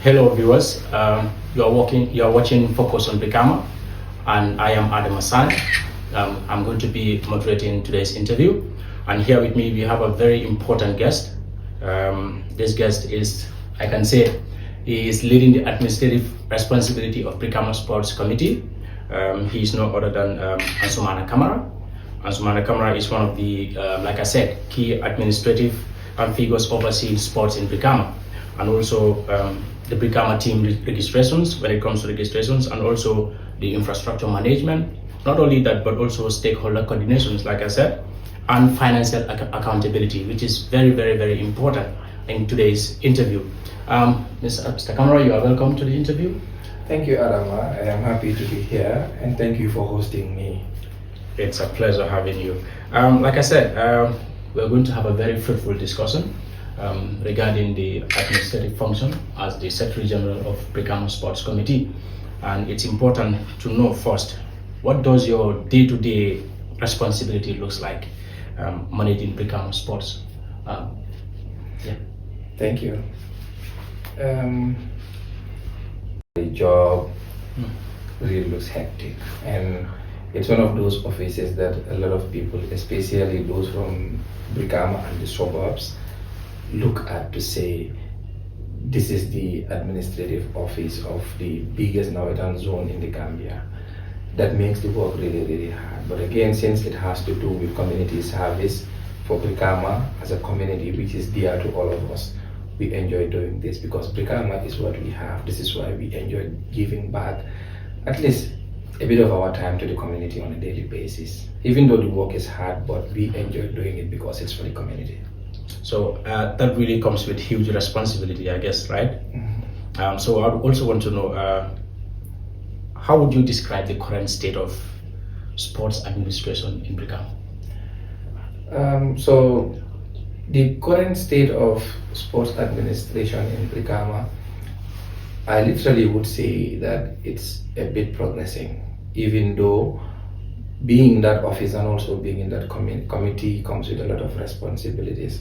Hello, viewers. You are watching Focus on Brikama, and I am Adam Hassan. I'm going to be moderating today's interview, and here with me we have a very important guest. This guest is, I can say, he is leading the administrative responsibility of Brikama Sports Committee. He is no other than Ansumana Camara. Ansumana Camara is one of the, like I said, key administrative figures overseeing sports in Brikama, and also the Brikama team registrations when it comes to registrations, and also the infrastructure management. Not only that, but also stakeholder coordinations, like I said, and financial accountability, which is very, very, very important in today's interview. Mr. Camara, you are welcome to the interview. Thank you, Adama. I am happy to be here, and thank you for hosting me. It's a pleasure having you. Like I said, we're going to have a very fruitful discussion regarding the administrative function as the Secretary General of Brikama Sports Committee. And it's important to know first, what does your day-to-day responsibility looks like managing Brikama Sports? Yeah. Thank you. The job really looks hectic, and it's one of those offices that a lot of people, especially those from Brikama and the suburbs, look at to say, this is the administrative office of the biggest northern zone in the Gambia. That makes the work really, really hard. But again, since it has to do with community service for Brikama as a community, which is dear to all of us, we enjoy doing this because Brikama is what we have. This is why we enjoy giving back at least a bit of our time to the community on a daily basis. Even though the work is hard, but we enjoy doing it because it's for the community. So that really comes with huge responsibility, I guess, right? Mm-hmm. So I also want to know, how would you describe the current state of sports administration in Brikama? So the current state of sports administration in Brikama, I literally would say that it's a bit progressing, even though being in that office and also being in that committee comes with a lot of responsibilities,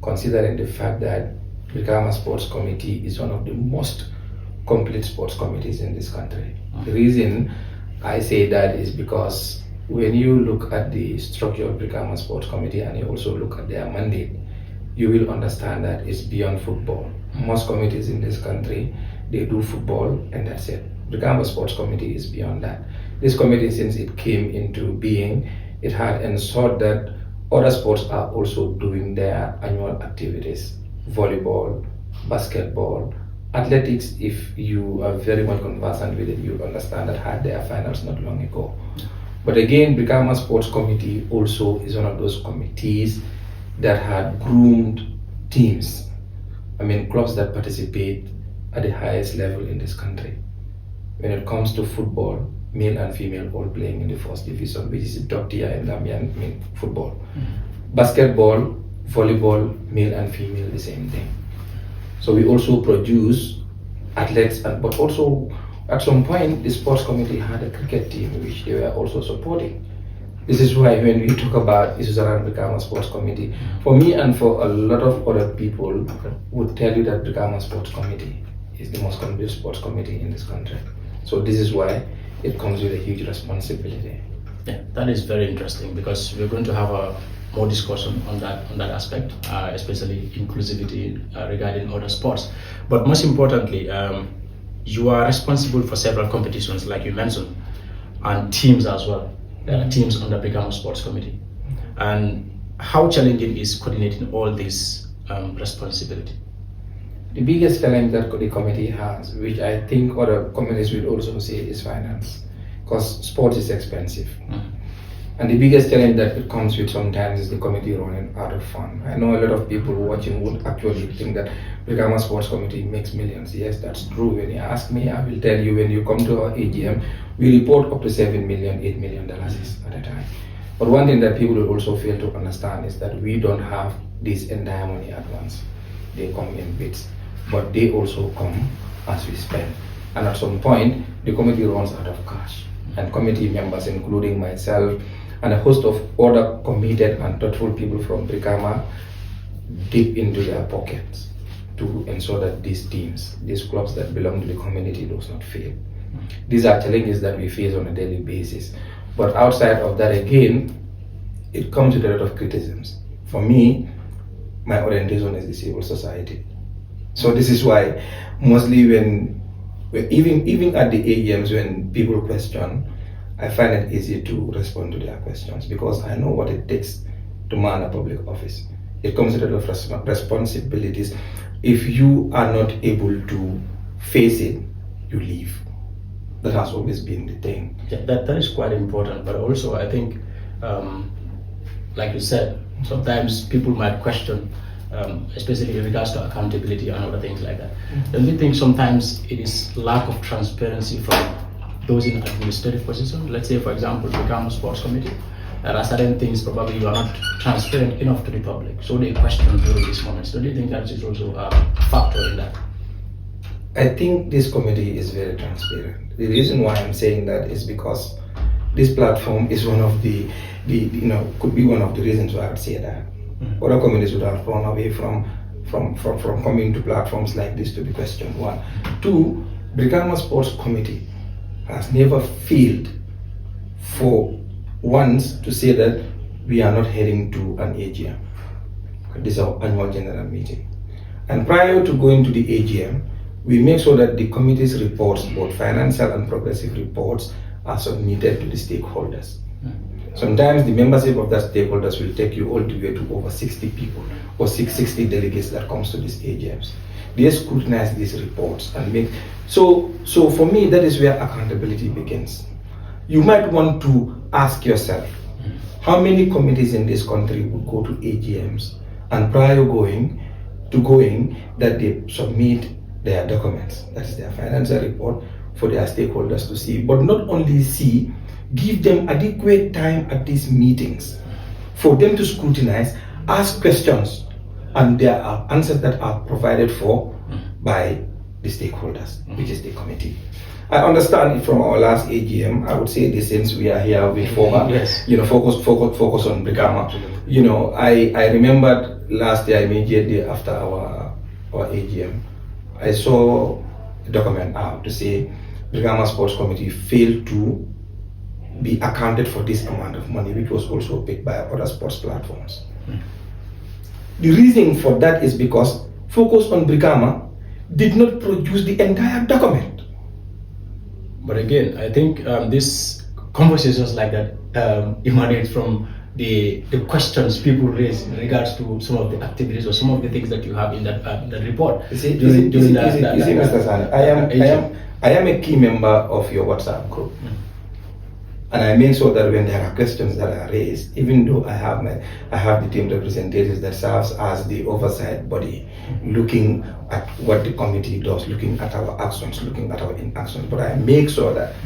considering the fact that Brikama Sports Committee is one of the most complete sports committees in this country. The reason I say that is because when you look at the structure of Brikama Sports Committee and you also look at their mandate, you will understand that it's beyond football. Most committees in this country, they do football and that's it. Brikama Sports Committee is beyond that. This committee, since it came into being, it had ensured that other sports are also doing their annual activities. Volleyball, basketball, athletics, if you are very much conversant with it, you understand that had their finals not long ago. But again, Brikama Sports Committee also is one of those committees that had groomed teams. I mean, clubs that participate at the highest level in this country. When it comes to football, male and female all playing in the first division, which is the top tier in Gambian football. Basketball, volleyball, male and female, the same thing. So we also produce athletes, but also at some point the sports committee had a cricket team which they were also supporting. This is why when we talk about issues around Brikama Sports Committee, for me and for a lot of other people would tell you that Brikama Sports Committee is the most complete sports committee in this country. So this is why it comes with a huge responsibility. Yeah, that is very interesting because we're going to have a more discussion on that aspect, especially inclusivity regarding other sports. But most importantly, you are responsible for several competitions, like you mentioned, and teams as well. There are teams on the Brikama Sports Committee. And how challenging is coordinating all these responsibility? The biggest challenge that the committee has, which I think other committees will also say, is finance, because sport is expensive. And the biggest challenge that it comes with sometimes is the committee running out of fund. I know a lot of people watching would actually think that Brikama Sports Committee makes millions. Yes, that's true. When you ask me, I will tell you, when you come to our AGM, we report up to $7 million, $8 million at a time. But one thing that people will also fail to understand is that we don't have this entire money at once. They come in bits, but they also come as we spend. And at some point, the committee runs out of cash. And committee members, including myself, and a host of other committed and thoughtful people from Brikama, dip into their pockets. to ensure that these teams, these clubs that belong to the community does not fail. These are challenges that we face on a daily basis. But outside of that, again, it comes with a lot of criticisms. For me, my orientation is the civil society. So this is why mostly when even at the AGMs, when people question, I find it easy to respond to their questions because I know what it takes to man a public office. It comes with a lot of responsibilities. If you are not able to face it, you leave. That has always been the thing. Yeah, that is quite important. But also, I think, like you said, sometimes people might question, especially in regards to accountability and other things like that. Don't you think sometimes it is lack of transparency from those in administrative positions? Let's say, for example, the Brikama Sports Committee. There are certain things probably you are not transparent enough to the public, so they question during these moments. Don't you think that is also a factor in that? I think this committee is very transparent. The reason why I'm saying that is because this platform is one of the could be one of the reasons why I would say that. Other committees would have run away from coming to platforms like this to be questioned. One. Two, Brikama Sports Committee has never failed for once to say that we are not heading to an AGM. This is our annual general meeting. And prior to going to the AGM, we make sure that the committee's reports, both financial and progressive reports, are submitted to the stakeholders. Sometimes the membership of the stakeholders will take you all the way to over 60 people or 60 delegates that comes to these AGMs. They scrutinize these reports and make so for me that is where accountability begins. You might want to ask yourself, how many committees in this country would go to AGMs and prior going that they submit their documents, that is their financial report, for their stakeholders to see, but not only see, give them adequate time at these meetings for them to scrutinize, ask questions, and there are answers that are provided for by the stakeholders, which is the committee. I understand it from our last AGM. I would say this since we are here with former, focus on Brikama. I remembered last year immediately after our AGM, I saw a document out to say Brikama Sports Committee failed to be accounted for this amount of money, which was also paid by other sports platforms. The reason for that is because Focus on Brikama did not produce the entire document. But again, I think these conversations like that emanate from the questions people raise in regards to some of the activities or some of the things that you have in that report. Mr. Sani, I am a key member of your WhatsApp group. And I make sure that when there are questions that are raised, even though I have the team representatives that serves as the oversight body, looking at what the committee does, looking at our actions, looking at our inactions, but I make sure that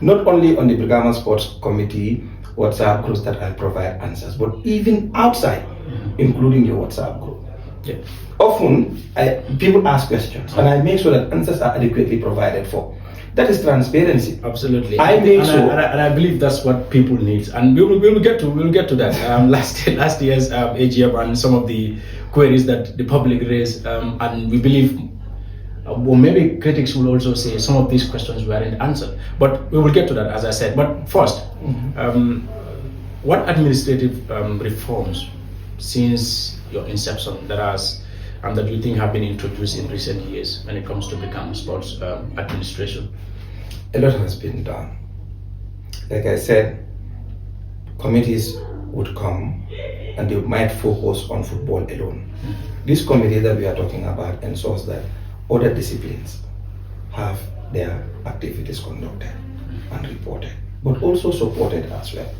not only on the Brikama Sports Committee WhatsApp groups that I provide answers, but even outside, including your WhatsApp group. Yeah. Often, people ask questions, and I make sure that answers are adequately provided for. That is transparency. Absolutely. I make sure, and I believe that's what people need, and we'll get to that. Last year's AGM and some of the queries that the public raised, and we believe, or maybe critics will also say some of these questions weren't answered. But we will get to that, as I said. But first, what administrative reforms since your inception that you think have been introduced in recent years when it comes to Brikama Sports administration? A lot has been done. Like I said, committees would come and they might focus on football alone. This committee that we are talking about ensures that other disciplines have their activities conducted and reported, but also supported as well.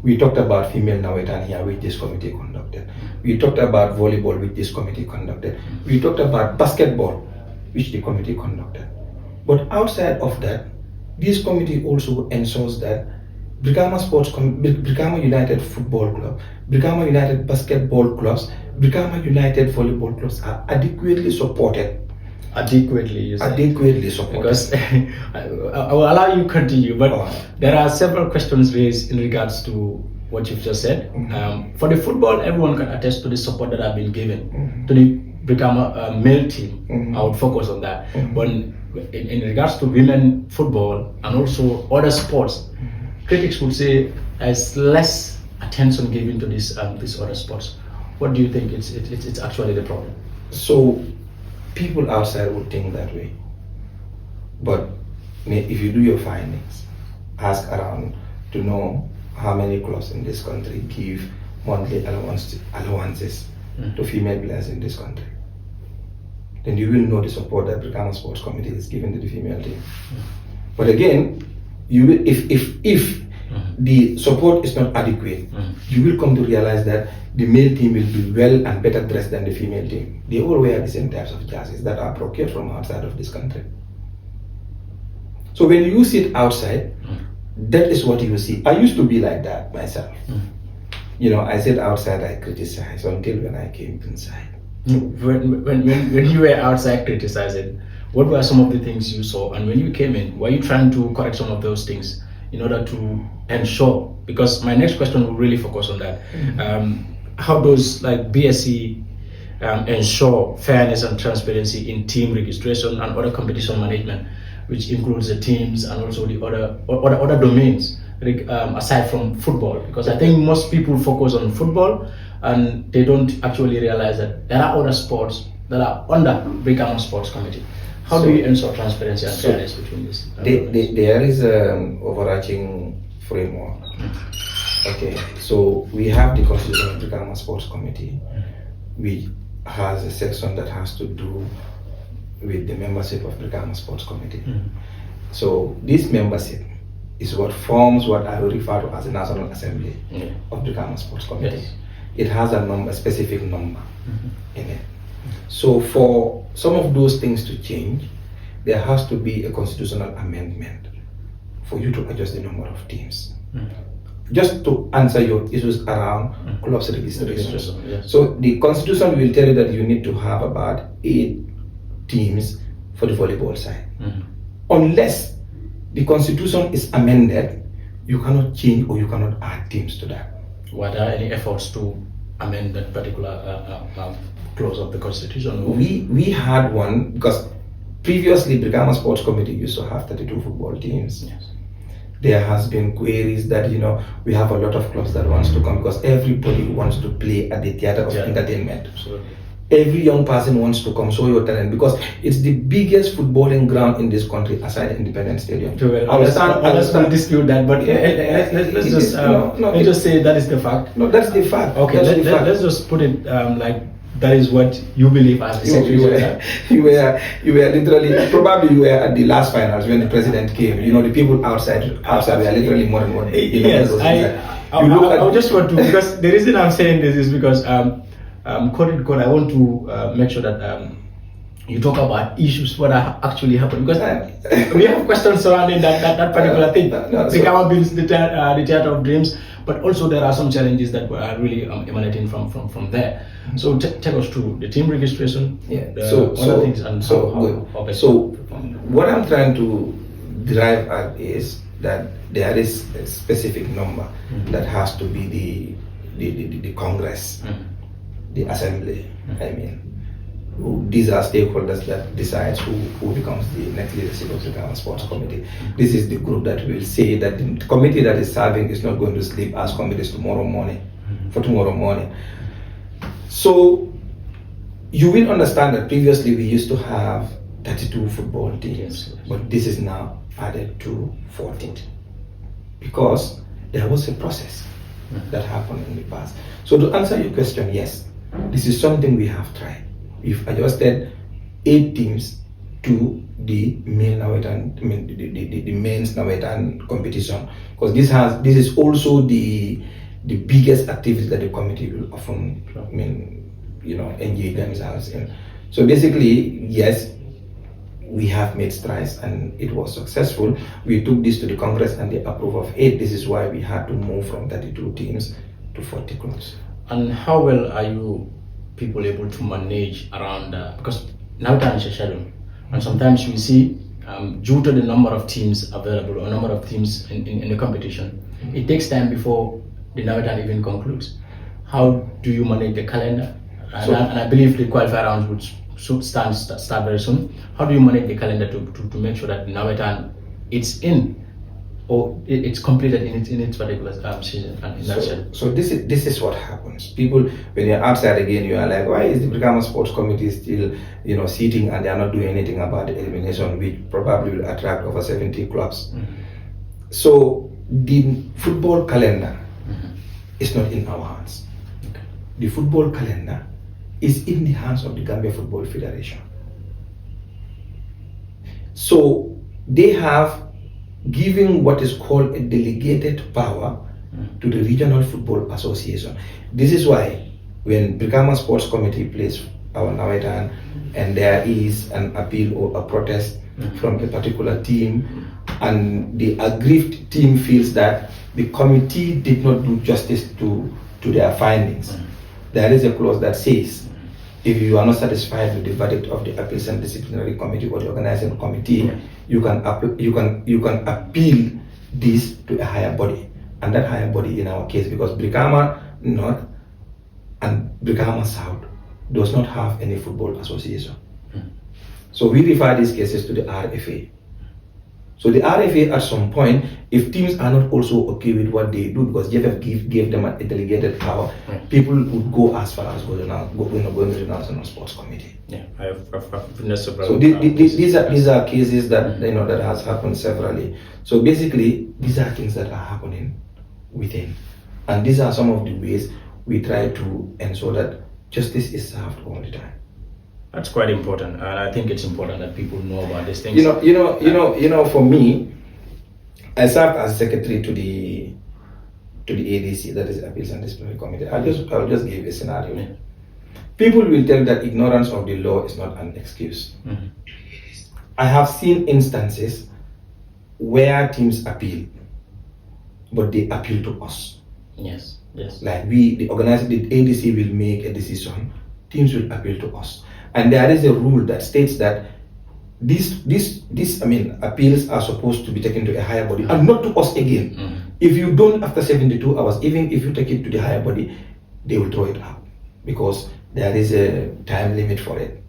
We talked about female Nawetan here, which this committee conducted. We talked about volleyball, which this committee conducted. We talked about basketball, which the committee conducted. But outside of that, this committee also ensures that Brikama Sports, Brikama United Football Club, Brikama United Basketball Clubs, Brikama United Volleyball Clubs are adequately supported. Adequately supported. Because I will allow you to continue, but there are several questions raised in regards to what you've just said. For the football, everyone can attest to the support that have been given to the Brikama male team, I would focus on that. But in regards to women football and also other sports, critics would say there's less attention given to these other sports. What do you think it's actually the problem? So people outside would think that way, but if you do your findings, ask around to know how many clubs in this country give monthly allowances to female players in this country, then you will know the support that Brikama Sports Committee is giving to the female team. But again, you will, if the support is not adequate, you will come to realize that the male team will be well and better dressed than the female team. They all wear the same types of jerseys that are procured from outside of this country. So when you sit outside, that is what you will see. I used to be like that myself. You know, I sit outside, I criticize until when I came inside. When you were outside criticizing, what were some of the things you saw? And when you came in, were you trying to correct some of those things in order to ensure? Because my next question will really focus on that. How does like BSC ensure fairness and transparency in team registration and other competition management, which includes the teams and also the other domains aside from football? Because I think most people focus on football and they don't actually realize that there are other sports that are under Brikama Sports Committee. How do you ensure transparency and fairness between this? There is an overarching framework. Okay, so we have the Constitution of Brikama Sports Committee, which has a section that has to do with the membership of Brikama Sports Committee. So this membership is what forms what I will refer to as the National Assembly of Brikama Sports Committee. Yes. It has a specific number in it. So for some of those things to change, there has to be a constitutional amendment for you to adjust the number of teams. Just to answer your issues around clubs registration. Yes. So the constitution will tell you that you need to have about 8 teams for the volleyball side. Unless the constitution is amended, you cannot change or you cannot add teams to that. Were there any efforts to amend that particular clause of the constitution? We had one, because previously Brikama Sports Committee used to have 32 football teams. Yes. There has been queries that, you know, we have a lot of clubs that wants to come because everybody wants to play at the theater of entertainment. Absolutely. Every young person wants to come show your talent because it's the biggest footballing ground in this country aside Independence Stadium. I understand dispute that, but let's just say that is the fact. No, that's the fact. Okay, let's just put it like that is what you believe as the secretary. You were literally, probably you were at the last finals when the president came. You know, the people outside were literally more and more. Yes, I just want to, because the reason I'm saying this is because I want to make sure that you talk about issues what are actually happening, because we have questions surrounding that particular thing. Brikama builds the theater of dreams, but also there are some challenges that are really emanating from there. So take us through the team registration, other things, and so what I'm trying to derive at is that there is a specific number that has to be the Congress, the Assembly. I mean, these are stakeholders that decides who becomes the next leadership of the Brikama Sports Committee. This is the group that will say that the committee that is serving is not going to sleep as committees tomorrow morning. So you will understand that previously we used to have 32 football teams, but this is now added to 14 because there was a process that happened in the past. So to answer your question, yes, this is something we have tried. We've adjusted 8 teams to the male Nawetan, the men's Nawetan competition, because this is also the biggest activity that the committee will often engage themselves in. So basically, yes, we have made strides and it was successful. We took this to the Congress and they approved of 8. This is why we had to move from 32 teams to 40 clubs. And how well are you people able to manage around because Nawetan is a schedule, and sometimes we see due to the number of teams available or number of teams in the competition, it takes time before the Nawetan even concludes. How do you manage the calendar And I believe the qualifier rounds would start very soon. How do you manage the calendar to make sure that Nawetan it's in or it's completed in its particular season and in that sense? So this is what happens. People, when you're outside again, you are like, why is the Brikama Sports Committee still, sitting and they are not doing anything about the elimination, which probably will attract over 70 clubs. So the football calendar is not in our hands. Okay. The football calendar is in the hands of the Gambia Football Federation. So they have given what is called a delegated power to the Regional Football Association. This is why when Brikama Sports Committee plays our Nawetan and there is an appeal or a protest from a particular team and the aggrieved team feels that the committee did not do justice to their findings, there is a clause that says if you are not satisfied with the verdict of the appeals and disciplinary committee or the organizing committee, you can appeal this to a higher body, and that higher body in our case, because Brikama North and Brikama South does not have any football association, so we refer these cases to the RFA. So the RFA at some point, if teams are not also okay with what they do, because JFF gave them a delegated power, people would go as far as going to the National Sports Committee. Yeah, I've witnessed several. So these are cases that that has happened severally. So basically, these are things that are happening within, and these are some of the ways we try to ensure that justice is served all the time. That's quite important, and I think it's important that people know about these things. For me, I served as secretary to the ADC, that is Appeals and Disciplinary Committee. I'll just give a scenario. Yeah. People will tell that ignorance of the law is not an excuse. I have seen instances where teams appeal, but they appeal to us. Yes. Like the ADC will make a decision, teams will appeal to us. And there is a rule that states that these appeals are supposed to be taken to a higher body and not to us again. If you don't after 72 hours, even if you take it to the higher body, they will throw it out because there is a time limit for it.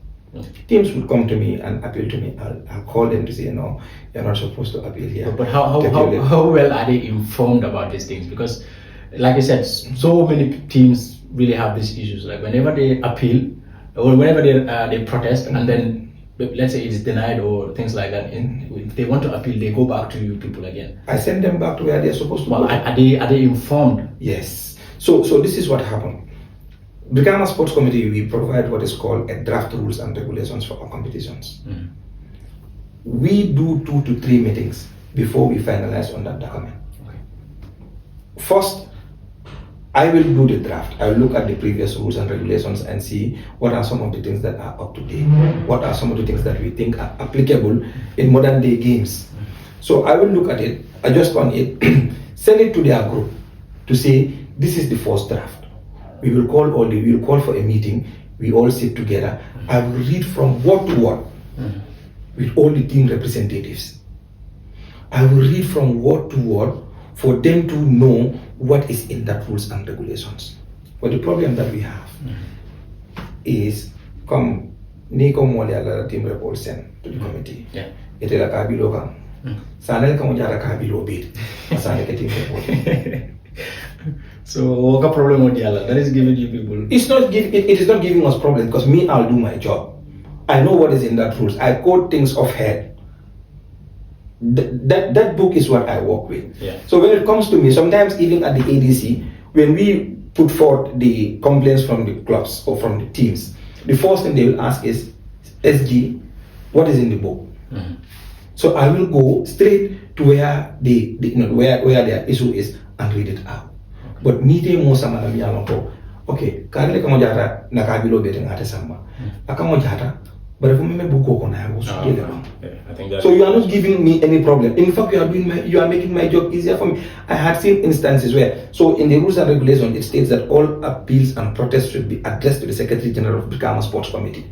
Teams will come to me and appeal to me. I'll call them to say, no, you're not supposed to appeal here. But how well are they informed about these things? Because, like I said, so many teams really have these issues. Like whenever they appeal, or whenever they protest, and then let's say it's denied or things like that, if they want to appeal, they go back to you people again. I send them back to where they're supposed to go. Are they informed? Yes. So this is what happened. Brikama Sports Committee, we provide what is called a draft rules and regulations for our competitions. We do 2 to 3 meetings before we finalize on that document. Okay. First, I will do the draft. I will look at the previous rules and regulations and see what are some of the things that are up to date. What are some of the things that we think are applicable in modern day games. So I will look at it, adjust on it, send it to their group to say, this is the first draft. We will call for a meeting. We all sit together. I will read from word to word with all the team representatives. I will read from word to word for them to know what is in that rules and regulations. But the problem that we have is, come Nico Molia team report sent to the committee. It is a kabilo kam. Sanel kamujara kabilo bit. Sanel team report. So what problem with that is giving you people? It is not giving us problem because me, I'll do my job. I know what is in that rules. I quote things off head. That book is what I work with. So when it comes to me, sometimes even at the ADC, when we put forth the complaints from the clubs or from the teams, the first thing they will ask is, SG, what is in the book? So I will go straight to where where their issue is and read it out. But nite mo sama na miyama ko, okay, kagile kamo jata na kabilo bete ngate sama. Akamo jata, but if me buko ko na I think that. So you are not giving me any problem. In fact, you are making my job easier for me. I had seen instances where, so in the rules and regulations, it states that all appeals and protests should be addressed to the Secretary General of the Brikama Sports Committee.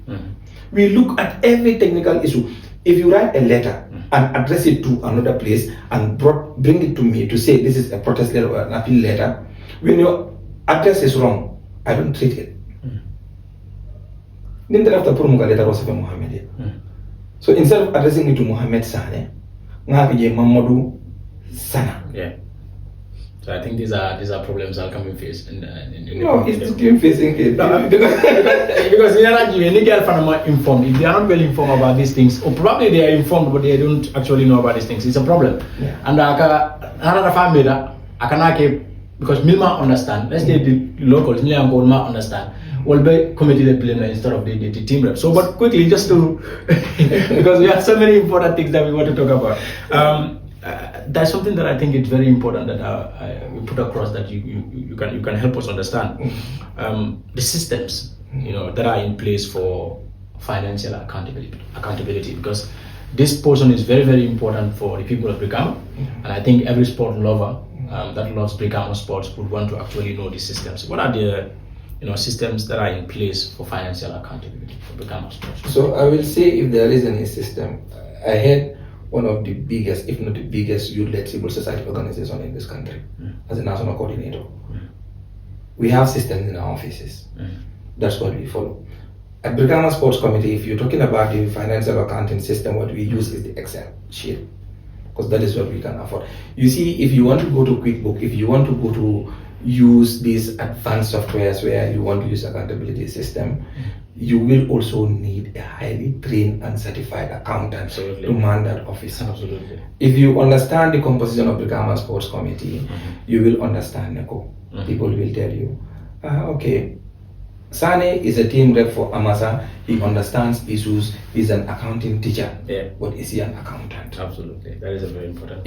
We look at every technical issue. If you write a letter and address it to another place and bring it to me to say this is a protest letter or an appeal letter, when your address is wrong, I don't treat it. I will look at every technical issue. If you write a letter and address it to another place and bring it to me to say this is a protest letter or an appeal letter, when your address is wrong, I don't treat it. Then after Purmuka letter was Mohammed. So instead of addressing it to Mohammed Sane, Ngabi Mamadou Sana. Yeah. So I think these are problems I'll come and face in no, it's the team facing it. No, because they are not any girl Panama informed. If they are not well informed about these things, or probably they are informed but they don't actually know about these things, it's a problem. Yeah. And another family because Milma understand. Let's say the locals, Milma understand. Will be committee the blame instead of the team rep. So, but quickly, just to because we have so many important things that we want to talk about. That's something that I think is very important that we put across that you can help us understand the systems that are in place for financial accountability because this portion is very, very important for the people of Brikama, and I think every sport lover that loves Brikama Sports would want to actually know the systems. What are the systems that are in place for financial accountability for Brikama Sports? So I will say if there is any system, I had one of the biggest, if not the biggest, youth-led civil society organization in this country as a national coordinator. We have systems in our offices. That's what we follow. At Brikama Sports Committee, if you're talking about the financial accounting system, what we use is the Excel sheet because that is what we can afford. You see, if you want to go to QuickBook, if you want to go to use these advanced softwares where you want to use accountability system, you will also need a highly trained and certified accountant to man that office. Absolutely. If you understand the composition of the Brikama Sports Committee, you will understand NECO. People will tell you, okay, Sane is a team rep for Amasa, he understands issues, he's an accounting teacher, but is he an accountant? Absolutely, that is a very important.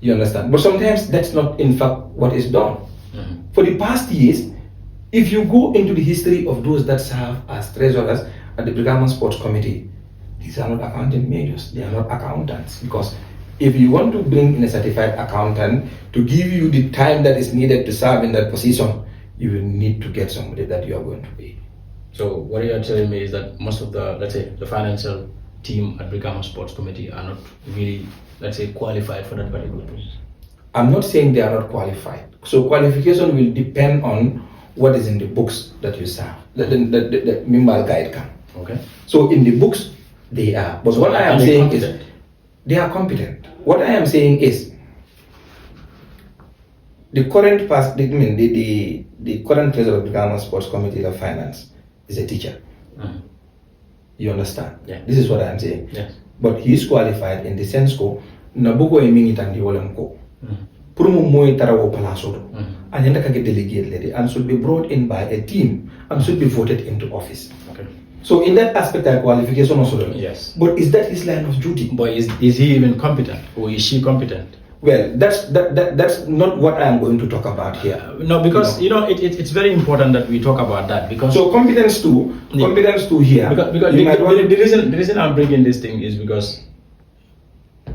You understand? But sometimes that's not in fact what is done. For the past years, if you go into the history of those that serve as treasurers at the Brikama Sports Committee, these are not accounting majors, they are not accountants. Because if you want to bring in a certified accountant to give you the time that is needed to serve in that position, you will need to get somebody that you are going to pay. So what you are telling me is that most of the, let's say, the financial team at Brikama Sports Committee are not really, let's say, qualified for that particular position. I'm not saying they are not qualified. So qualification will depend on what is in the books that you serve. The Mimbal guide can. Okay. So in the books, they are. But so what I am saying is they are competent. What I am saying is the current the current president of the Brikama Sports Committee of Finance is a teacher. You understand? Yeah. This is what I am saying. Yes. But he is qualified in the sense ko nabuko emingitan di walam ko. Prumu moy tarawo palaso and yanda kage delegate lady and should be brought in by a team and should be voted into office. Okay. So in that aspect, qualification also. Yes. But is that his line of duty? But is he even competent, or is she competent? Well, that's not what I am going to talk about here. No, because it's very important that we talk about that because. So competence too here. Because the reason I'm bringing this thing is because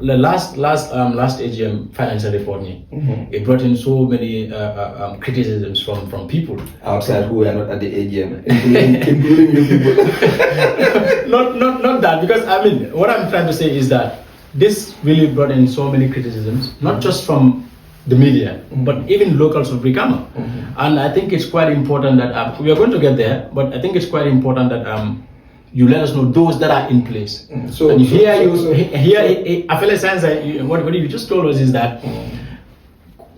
the last AGM financial report, it brought in so many criticisms from people outside who are not at the AGM, including you people. not that, because I mean what I'm trying to say is that this really brought in so many criticisms, not just from the media, but even locals of Brikama. And I think it's quite important that we are going to get there, but I think it's quite important that you let us know those that are in place. So and here I feel a sense that what you just told us is that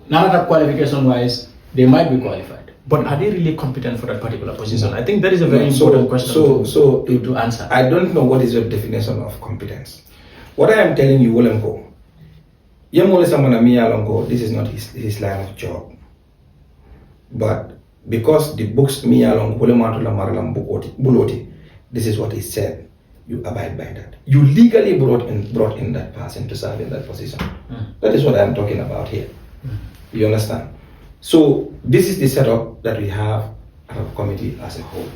now that qualification wise, they might be qualified, but are they really competent for that particular position? I think that is a very important question to answer. I don't know what is your definition of competence. What I am telling you, this is not his line of job. But because the books this is what he said, you abide by that. You legally brought in that person to serve in that position. That is what I am talking about here. You understand? So this is the setup that we have at our committee as a whole.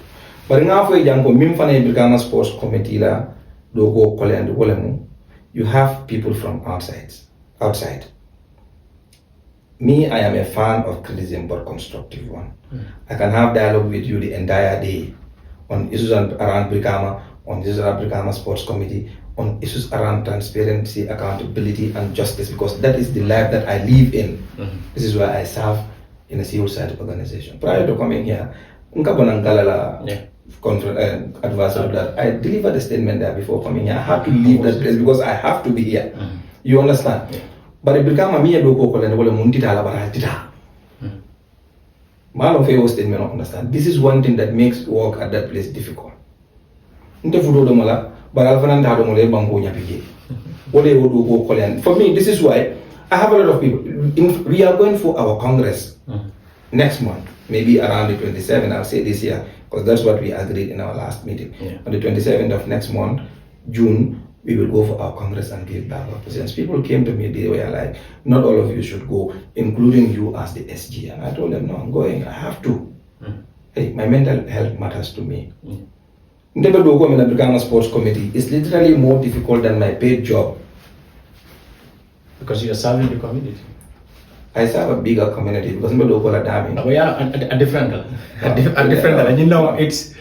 But in our Brikama Sports Committee, you have people from outside. Me, I am a fan of criticism, but constructive one. I can have dialogue with you the entire day on issues around Brikama, on issues around Brikama Sports Committee, on issues around transparency, accountability, and justice, because that is the life that I live in. This is where I serve in a civil society organization. Prior to coming here, advisor that I delivered a statement there before coming here. I had to leave that place because I have to be here. You understand? Yeah. But it became a mere local man of your statement, understand. This is one thing that makes work at that place difficult. For me, this is why I have a lot of people. We are going for our Congress next month, maybe around the 27th, I'll say this year, because that's what we agreed in our last meeting. Yeah. On the 27th of next month, June, we will go for our Congress and give back our presidents. People came to me, they were like, not all of you should go, including you as the SG. And I told them, no, I'm going, I have to. Hey, my mental health matters to me. Never do come in the Brikama Sports Committee. It's literally more difficult than my paid job. Because you are serving the community. I serve a bigger community because I'm a damage. No, yeah, a different level. A different level. And you know, it's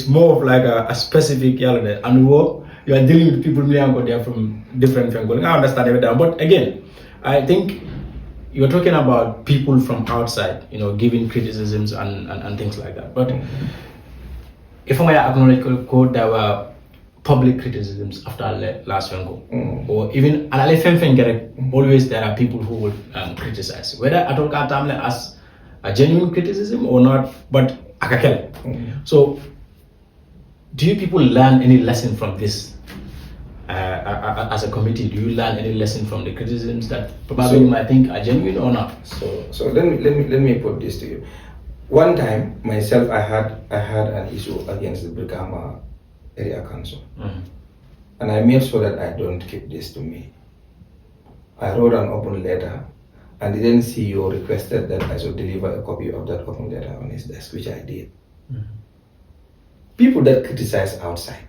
more of like a specific element. And you are dealing with people they are from different things. I understand everything. But again, I think you're talking about people from outside, you know, giving criticisms and things like that. But if I acknowledge code, there were public criticisms after last Vengo, or even always there are people who would criticize, whether at all as a genuine criticism or not, but akakele. So, do you people learn any lesson from this? As a committee, do you learn any lesson from the criticisms that probably you might think are genuine or not? So let me put this to you. One time, myself, I had an issue against the Brikama Area Council, and I made sure that I don't keep this to me. I wrote an open letter, and the then CEO requested that I should deliver a copy of that open letter on his desk, which I did. People that criticize outside.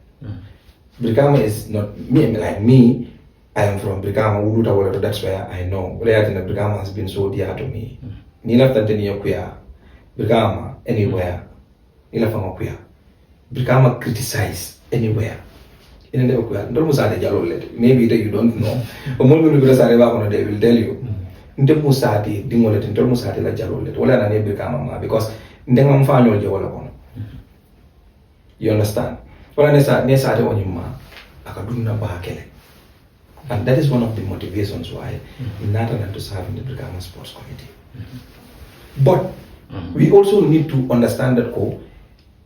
Brikama is not me, like me. I am from Brikama, that's where I know. Brikama has been so dear to me. Nila Tanzania Kuya, Brikama, anywhere. Nila Fama Kuya. Brikama criticize anywhere. Maybe that you don't know. But they will tell you. Because you understand? And that is one of the motivations why Nathan to serve in the Brikama Sports Committee. But we also need to understand that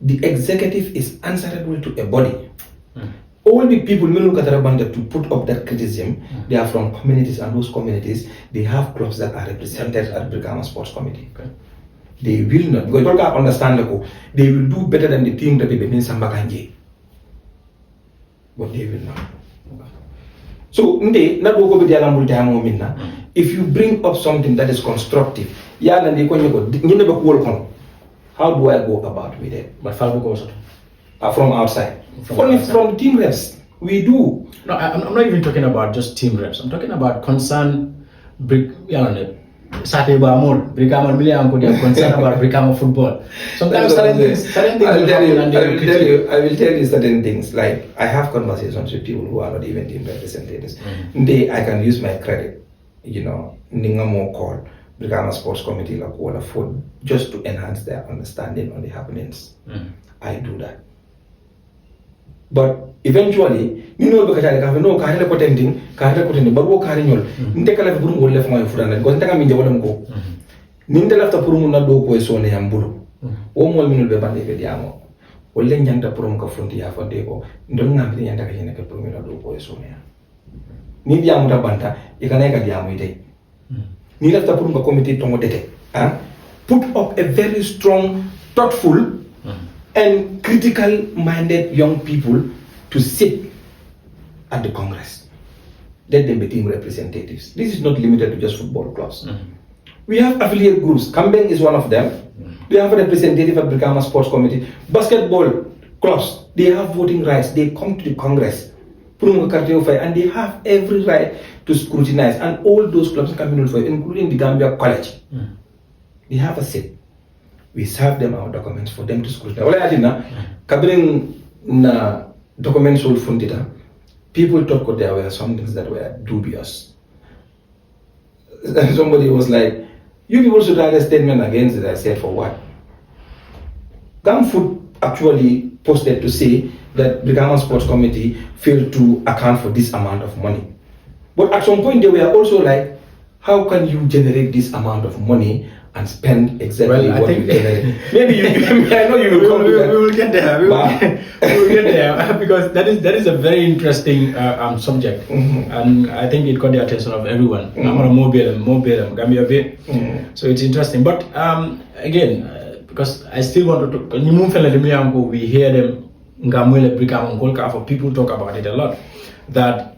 the executive is answerable to a body. All the people to put up that criticism, they are from communities, and those communities, they have clubs that are represented at Brikama Sports Committee. Okay. They will not, because you understand they will do better than the team that they been Sambakanje. But they will not. So, if you bring up something that is constructive, how do I go about with it? But from outside. From team reps, we do. No, I'm not even talking about just team reps. I'm talking about concern. Brikama concerned about Brikama football. Sometimes certain things I will tell you certain things. Like, I have conversations with people who are not even team representatives. I can use my credit, Ningamo call Brikama Sports Committee for just to enhance their understanding on the happenings. I do that. But eventually, but Nindela after Purumuna do Quesone and Bulu. Omol minul bebande vediamo. Ole nyanta Purumka Fronti Afandego, Ndonga Yanta Yanaka Purumina do Quesone. Nidiamuta Banta, Ikaneka Diamide. Need after Purumka Committee Tomodete. Put up a very strong, thoughtful, and critical minded young people to sit at the Congress. Let them be team representatives. This is not limited to just football clubs. We have affiliate groups. Kambeng is one of them. They have a representative at Brikama Sports Committee. Basketball clubs, they have voting rights. They come to the Congress. And they have every right to scrutinize. And all those clubs, including the Gambia College, they have a seat. We serve them our documents for them to scrutinize. Documents people thought there were some things that were dubious. Somebody was like, You people should write a statement against it. I said, for what? Gam actually posted to say that Brikama Sports Committee failed to account for this amount of money. But at some point they were also like, how can you generate this amount of money and spend exactly what you generate? Maybe you, I know you will come to that. We will get there. We will get there because that is a very interesting subject, and I think it got the attention of everyone. I'm gonna mobile, Gambia bit. So it's interesting, but again, because I still want to talk. We hear them. For people talk about it a lot. That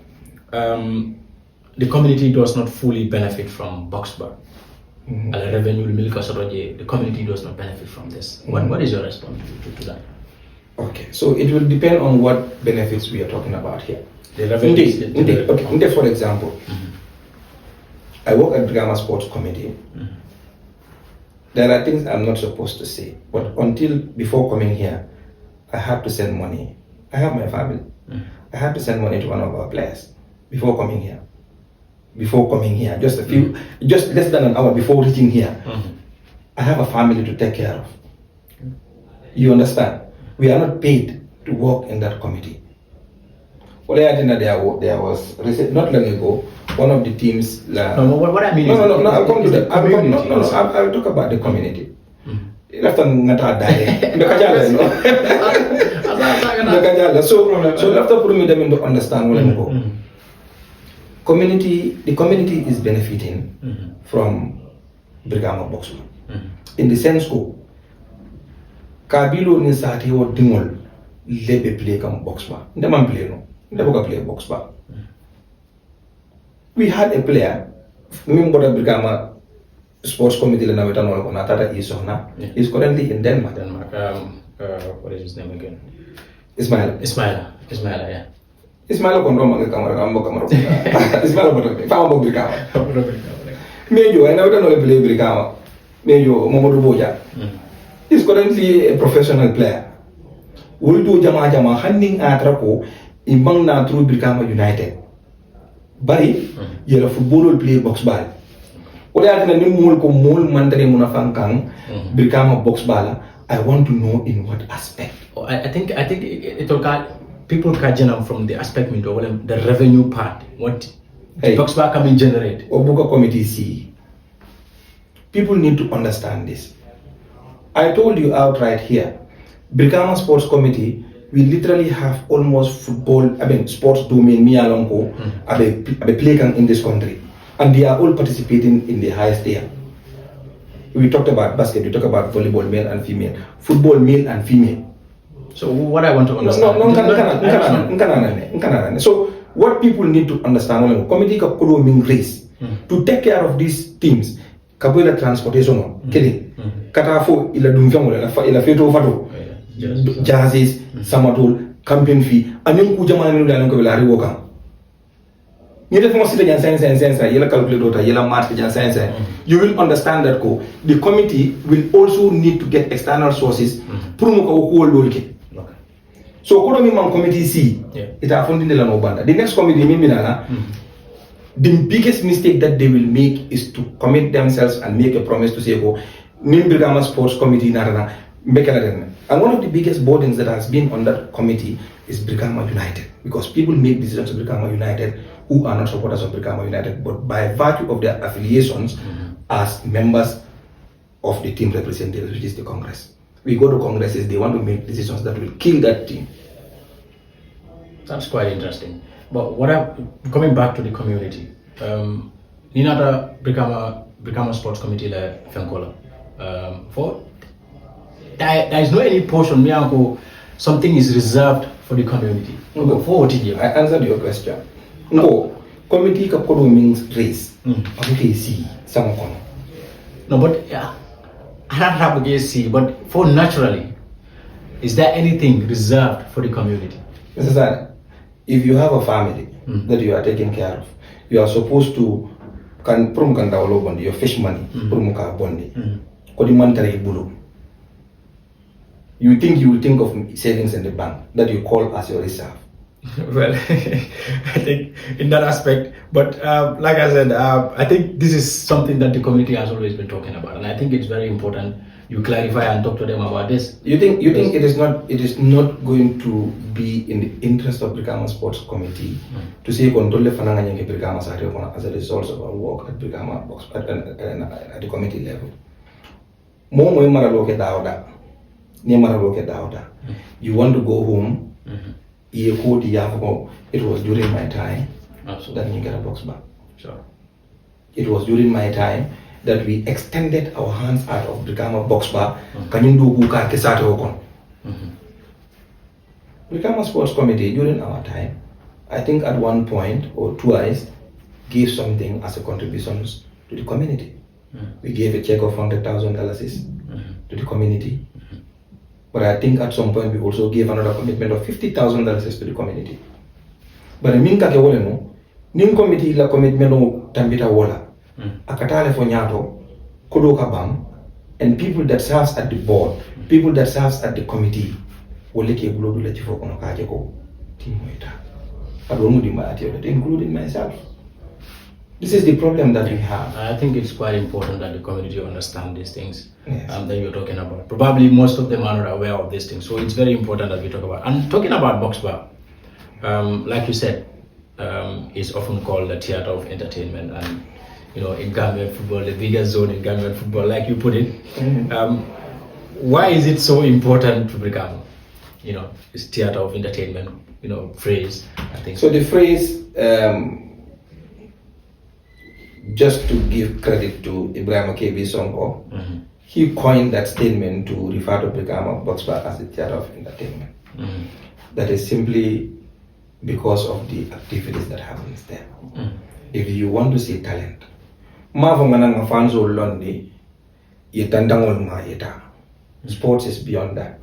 the community does not fully benefit from Boxba. The revenue, the community does not benefit from this. What is your response to that? Okay, so it will depend on what benefits we are talking about here. The revenue. Okay, for example, I work at Brikama Sports Committee. There are things I'm not supposed to say, but before coming here, I have to send money. I have my family. I have to send money to one of our players before coming here. Just less than an hour before reaching here, I have a family to take care of. You understand? We are not paid to work in that committee. Well, I think that there was not long ago, one of the teams. No, what I mean no. I'll come to that. I'll talk about the community. So after putting them to understand what I'm going. The community is benefiting from Brikama Boxba. In the sense ko Kabilo ni sati wo dingol lebe play kam Boxba. Ndeman play no. Ndeboka play Boxba. We had a player, member of Brikama Sports Committee na weta no ko na tata Isona. He's currently in Denmark. What is his name again? Ismaila, yeah. Ismaila kondo mange Camara. Ismaila botoke. Fama bo Brikama. Mejo, I never know play Brikama. Mejo Momodu Boja. He's currently a professional player. Will do jama handing atrako imbang na through Brikama United. Bari yela football will play box ball. What I can mul ko mul mandare munafangkang Brikama box ball. I want to know in what aspect. I think it will people can from the aspect of the revenue part. What the Boxba can generate. Obuka committee see. People need to understand this. I told you outright here, Brikama Sports Committee, we literally have almost sports domain miyalonko abe play in this country, and they are all participating in the highest tier. We talked about basket, we talked about volleyball, male and female, football, male and female. So what I want to understand. So what people need to understand, committee ka kudo mean race to take care of these teams. Kabuela transportation, killing. Katafo ila dumfamo ila feto fato. Jazzes, Samatul, campaign fee, and you could jamani nula nko bila riwoka. Yele famo sita jan science, yela calculator, yela math jan science. You will understand that the committee will also need to get external sources. Prumo ka ukuol dolke. So kodo mi man committee see, it are funding the lano banda. The next committee the biggest mistake that they will make is to commit themselves and make a promise to say, Brikama Sports Committee narana make a. And one of the biggest burdens that has been on that committee is Brikama United, because people make decisions of Brikama United who are not supporters of Brikama United, but by virtue of their affiliations as members of the team representatives, which is the Congress. We go to Congresses, they want to make decisions that will kill that team. That's quite interesting. But coming back to the community, Ninata Brikama Sports Committee la Fenkola. There is no any portion something is reserved for the community. I answered your question. No, committee kakodo means race. Okay, see, some kono. No, but I don't have to see, but for naturally, is there anything reserved for the community? If you have a family that you are taking care of, you are supposed to your fish money, you will think of savings in the bank that you call as your reserve. Well, I think in that aspect, but like I said, I think this is something that the community has always been talking about, and I think it's very important you clarify and talk to them about this. You think it is not going to be in the interest of Brikama Sports Committee to say control fananga nyenge Brikama Sari as a result of our work at Brikama Box at the committee level. More maraloke dauda, near maraloke dauda. You want to go home? It was during my time. Absolutely. That you get a Boxba. Sure. It was during my time that we extended our hands out of Brikama Boxba. Kanyundu buka kesate okon. Brikama Sports Committee during our time, I think at one point or twice, gave something as a contributions to the community. We gave a check of $100,000 to the community. But I think at some point we also gave another commitment of $50,000 to the community. But I mean kake wole no, nim committee la commitment no tambita wola. Akatale fonyato, kodo kabam, and people that serves at the board, people that serves at the committee, wole ke gulodu la chifo kono kaje ko timoita. Including myself. This is the problem that we have. I think it's quite important that the community understand these things Yes. that you're talking about. Probably most of them are not aware of these things, so it's very important that we talk about. And talking about Boxba, like you said, is often called the theater of entertainment, and in Gambian football, the biggest zone in Gambian football, like you put it. Why is it so important to Brikama? This theater of entertainment, phrase. I think so. The phrase. Just to give credit to Ibrahim KB Sonko, he coined that statement to refer to Brikama Boxba as the theater of entertainment. That is simply because of the activities that happens there. If you want to see talent, sports is beyond that.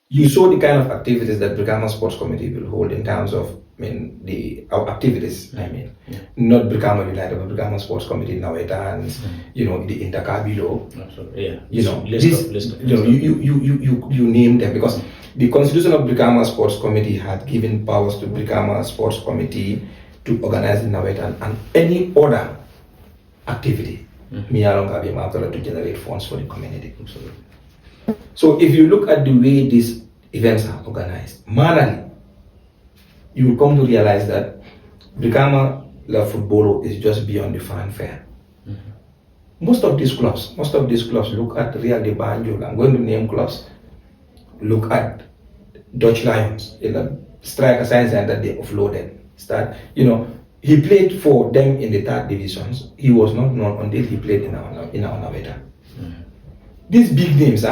You saw the kind of activities that Brikama Sports Committee will hold in terms of our activities. Not Brikama United, but Brikama Sports Committee now it and the Intercabilo. Absolutely, you name them because the constitution of Brikama Sports Committee had given powers to Brikama Sports Committee to organize the Naweta and any other activity. To generate funds for the community. Absolutely. So if you look at the way these events are organized, manually, you will come to realize that Brikama La Football is just beyond the fanfare. Most of these clubs look at Real de Banjul. I'm going to name clubs. Look at Dutch Lions, striker science center they offloaded. He played for them in the third divisions. He was not known until he played in our Naveta. These big names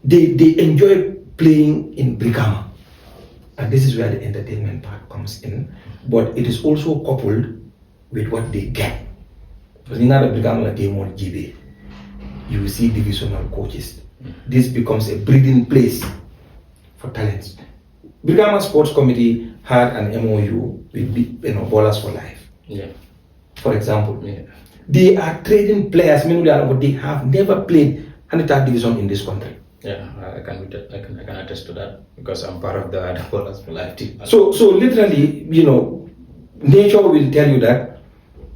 they enjoy playing in Brikama. And this is where the entertainment part comes in. But it is also coupled with what they get. Because in other Brikama game on GB, you will see divisional coaches. This becomes a breeding place for talents. Brikama Sports Committee had an MOU with Ballers for Life. Yeah. For example, they are trading players. They have never played 103rd division in this country. Yeah, I can attest to that because I'm part of the Ballers for Life team. So literally, nature will tell you that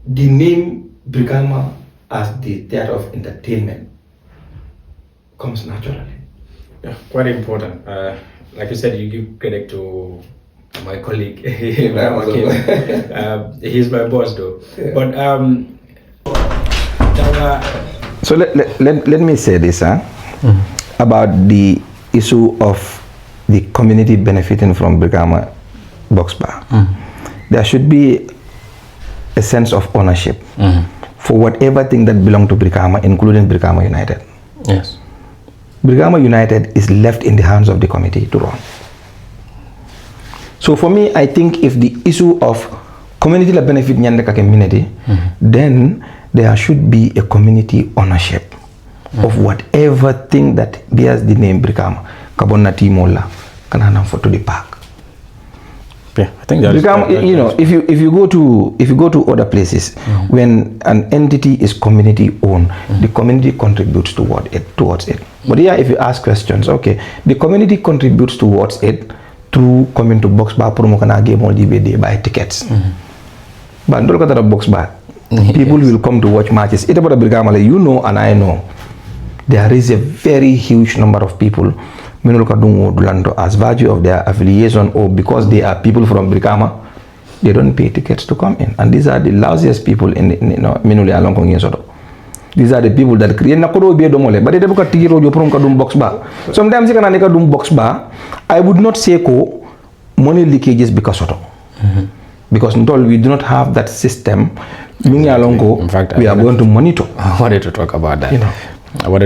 the name Brikama as the theater of entertainment comes naturally. Yeah, quite important. Like you said, you give credit to my colleague. He's my boss though. Yeah. But so let me say this about the issue of the community benefiting from Brikama Boxba. There should be a sense of ownership for whatever thing that belong to Brikama, including Brikama United. Yes. Brikama United is left in the hands of the committee to run. So for me, I think if the issue of community la benefit nyandeka community, then there should be a community ownership of whatever thing that bears the name Brikama. Kabona Timola kanana for to the park. Yeah, I think that Brikama, if you go to other places, when an entity is community owned, the community contributes towards it. But here, if you ask questions, okay, the community contributes towards it, through coming to Boxba promo kana game all they buy tickets. But don't look at the Boxba. People will come to watch matches. It's about Brikama, you know and I know. There is a very huge number of people as virtue of their affiliation or because they are people from Brikama, they don't pay tickets to come in. And these are the lousiest people in Minuli along Kongin. These are the people that create Nakoro be domole, but they don't get ticket or from Kadum Boxba. Sometimes you can make a doom Boxba. I would not say money leakages because of because until we do not have that system, in fact, we are going to monitor. I wanted to talk about that.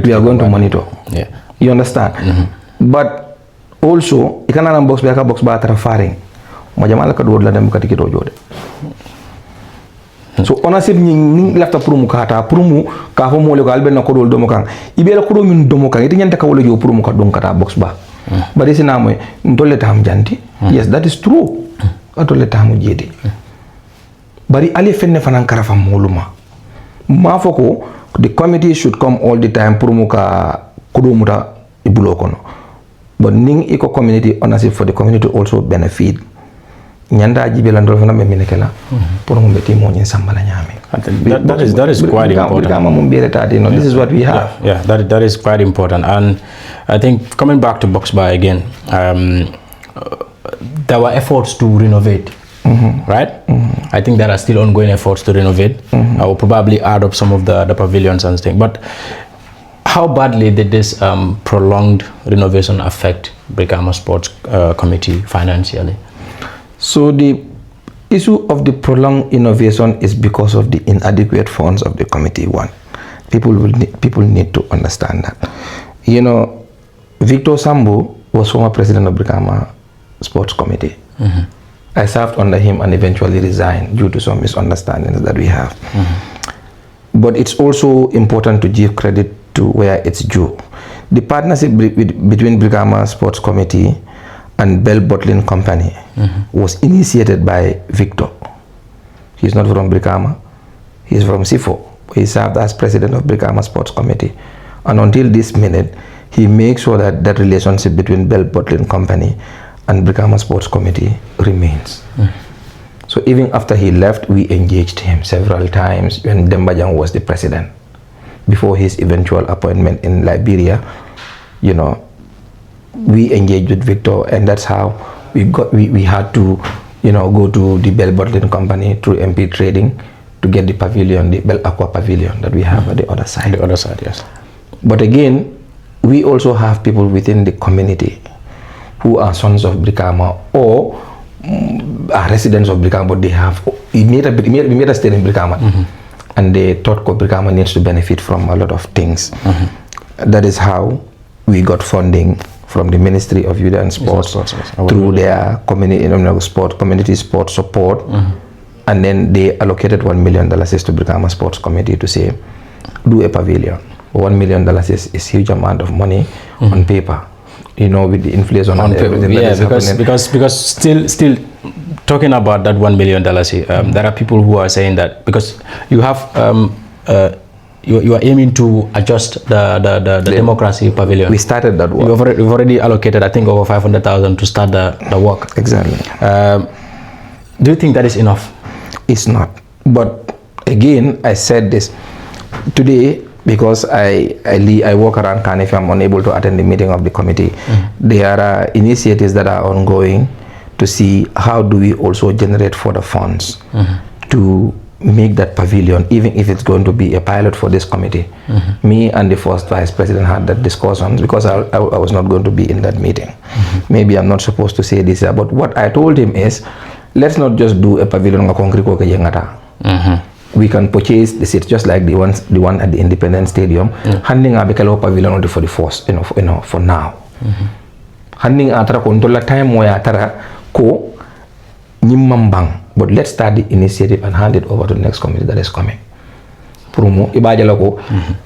We are going to monitor. Yeah. You understand? But also, you cannot box by firing. Majamala ka la dem ka ticket jode. So ownership ni lafta prumu ka fo mole ko albe na ko dol domo kan ibela ko min domo kan iti nyanta ka wala jo prumu ka dum kata box ba. But isi na moy ntolle tam janti. Yes, that is true. Ntolle tam jedi. Bari ali fenne fanan karafa moluma. Ma foko the committee should come all the time prumu ka kudumuta ibulo kono. But ning eco community ownership for the community also benefit. Nyanda jibela ndol fana be minekela pour mo beti mo nyin sambala nyame. That is quite important. This is what we have. Yeah, that is quite important. And I think coming back to Boxba again, there were efforts to renovate. Right? I think there are still ongoing efforts to renovate. I will probably add up some of the pavilions and things. But how badly did this prolonged renovation affect Brikama Sports Committee financially? So the issue of the prolonged innovation is because of the inadequate funds of the committee. One, people need to understand that. You know, Victor Sambu was former president of Brikama Sports Committee. I served under him and eventually resigned due to some misunderstandings that we have. But it's also important to give credit to where it's due. The partnership between Brikama Sports Committee and Bell Bottling Company was initiated by Victor. He's not from Brikama, he's from Sifo. He served as president of Brikama Sports Committee. And until this minute, he makes sure that that relationship between Bell Bottling Company and Brikama Sports Committee remains. So even after he left, we engaged him several times when Dembajang was the president. Before his eventual appointment in Liberia, you know, we engaged with Victor, and that's how we had to, you know, go to the Bell Bottling Company through MP Trading to get the pavilion, the Bell Aqua Pavilion that we have at the other side. The other side, yes. But again, we also have people within the community who are sons of Brikama or are residents of Brikama, but they have we made a stay in Brikama, and they thought Brikama needs to benefit from a lot of things. That is how we got funding from the Ministry of Youth and Sports through their community, community sports support, and then they allocated $1 million to Brikama Sports Committee to say, do a pavilion. $1 million is huge amount of money on paper, you know, with the inflation on everything. Yeah, because still talking about that $1 million, there are people who are saying that because you have. You are aiming to adjust the democracy pavilion. We started that work. We've already allocated, I think, over 500,000 to start the work. Exactly. Do you think that is enough? It's not. But again, I said this today because I walk around Carnegie. I'm unable to attend the meeting of the committee. There are initiatives that are ongoing to see how do we also generate further funds to make that pavilion, even if it's going to be a pilot for this committee. Me and the first vice president had that discussion because I was not going to be in that meeting. Maybe I'm not supposed to say this, but what I told him is, let's not just do a pavilion we can purchase the seats just like the one at the Independence Stadium. Handing a pavilion only for the first, for now. Handing atara kontola time where atara ko nyimambang. But let's start the initiative and hand it over to the next committee that is coming. Promo ibajalako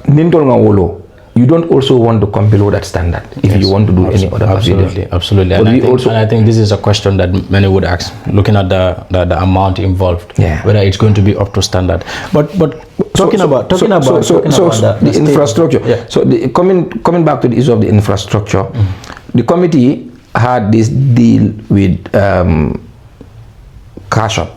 nintol nga wolo. You don't also want to come below that standard if you want to do any other pavilion. Absolutely. And I think this is a question that many would ask, looking at the amount involved, whether it's going to be up to standard. But talking about the infrastructure. So coming back to the issue of the infrastructure, the committee had this deal with Cash Up.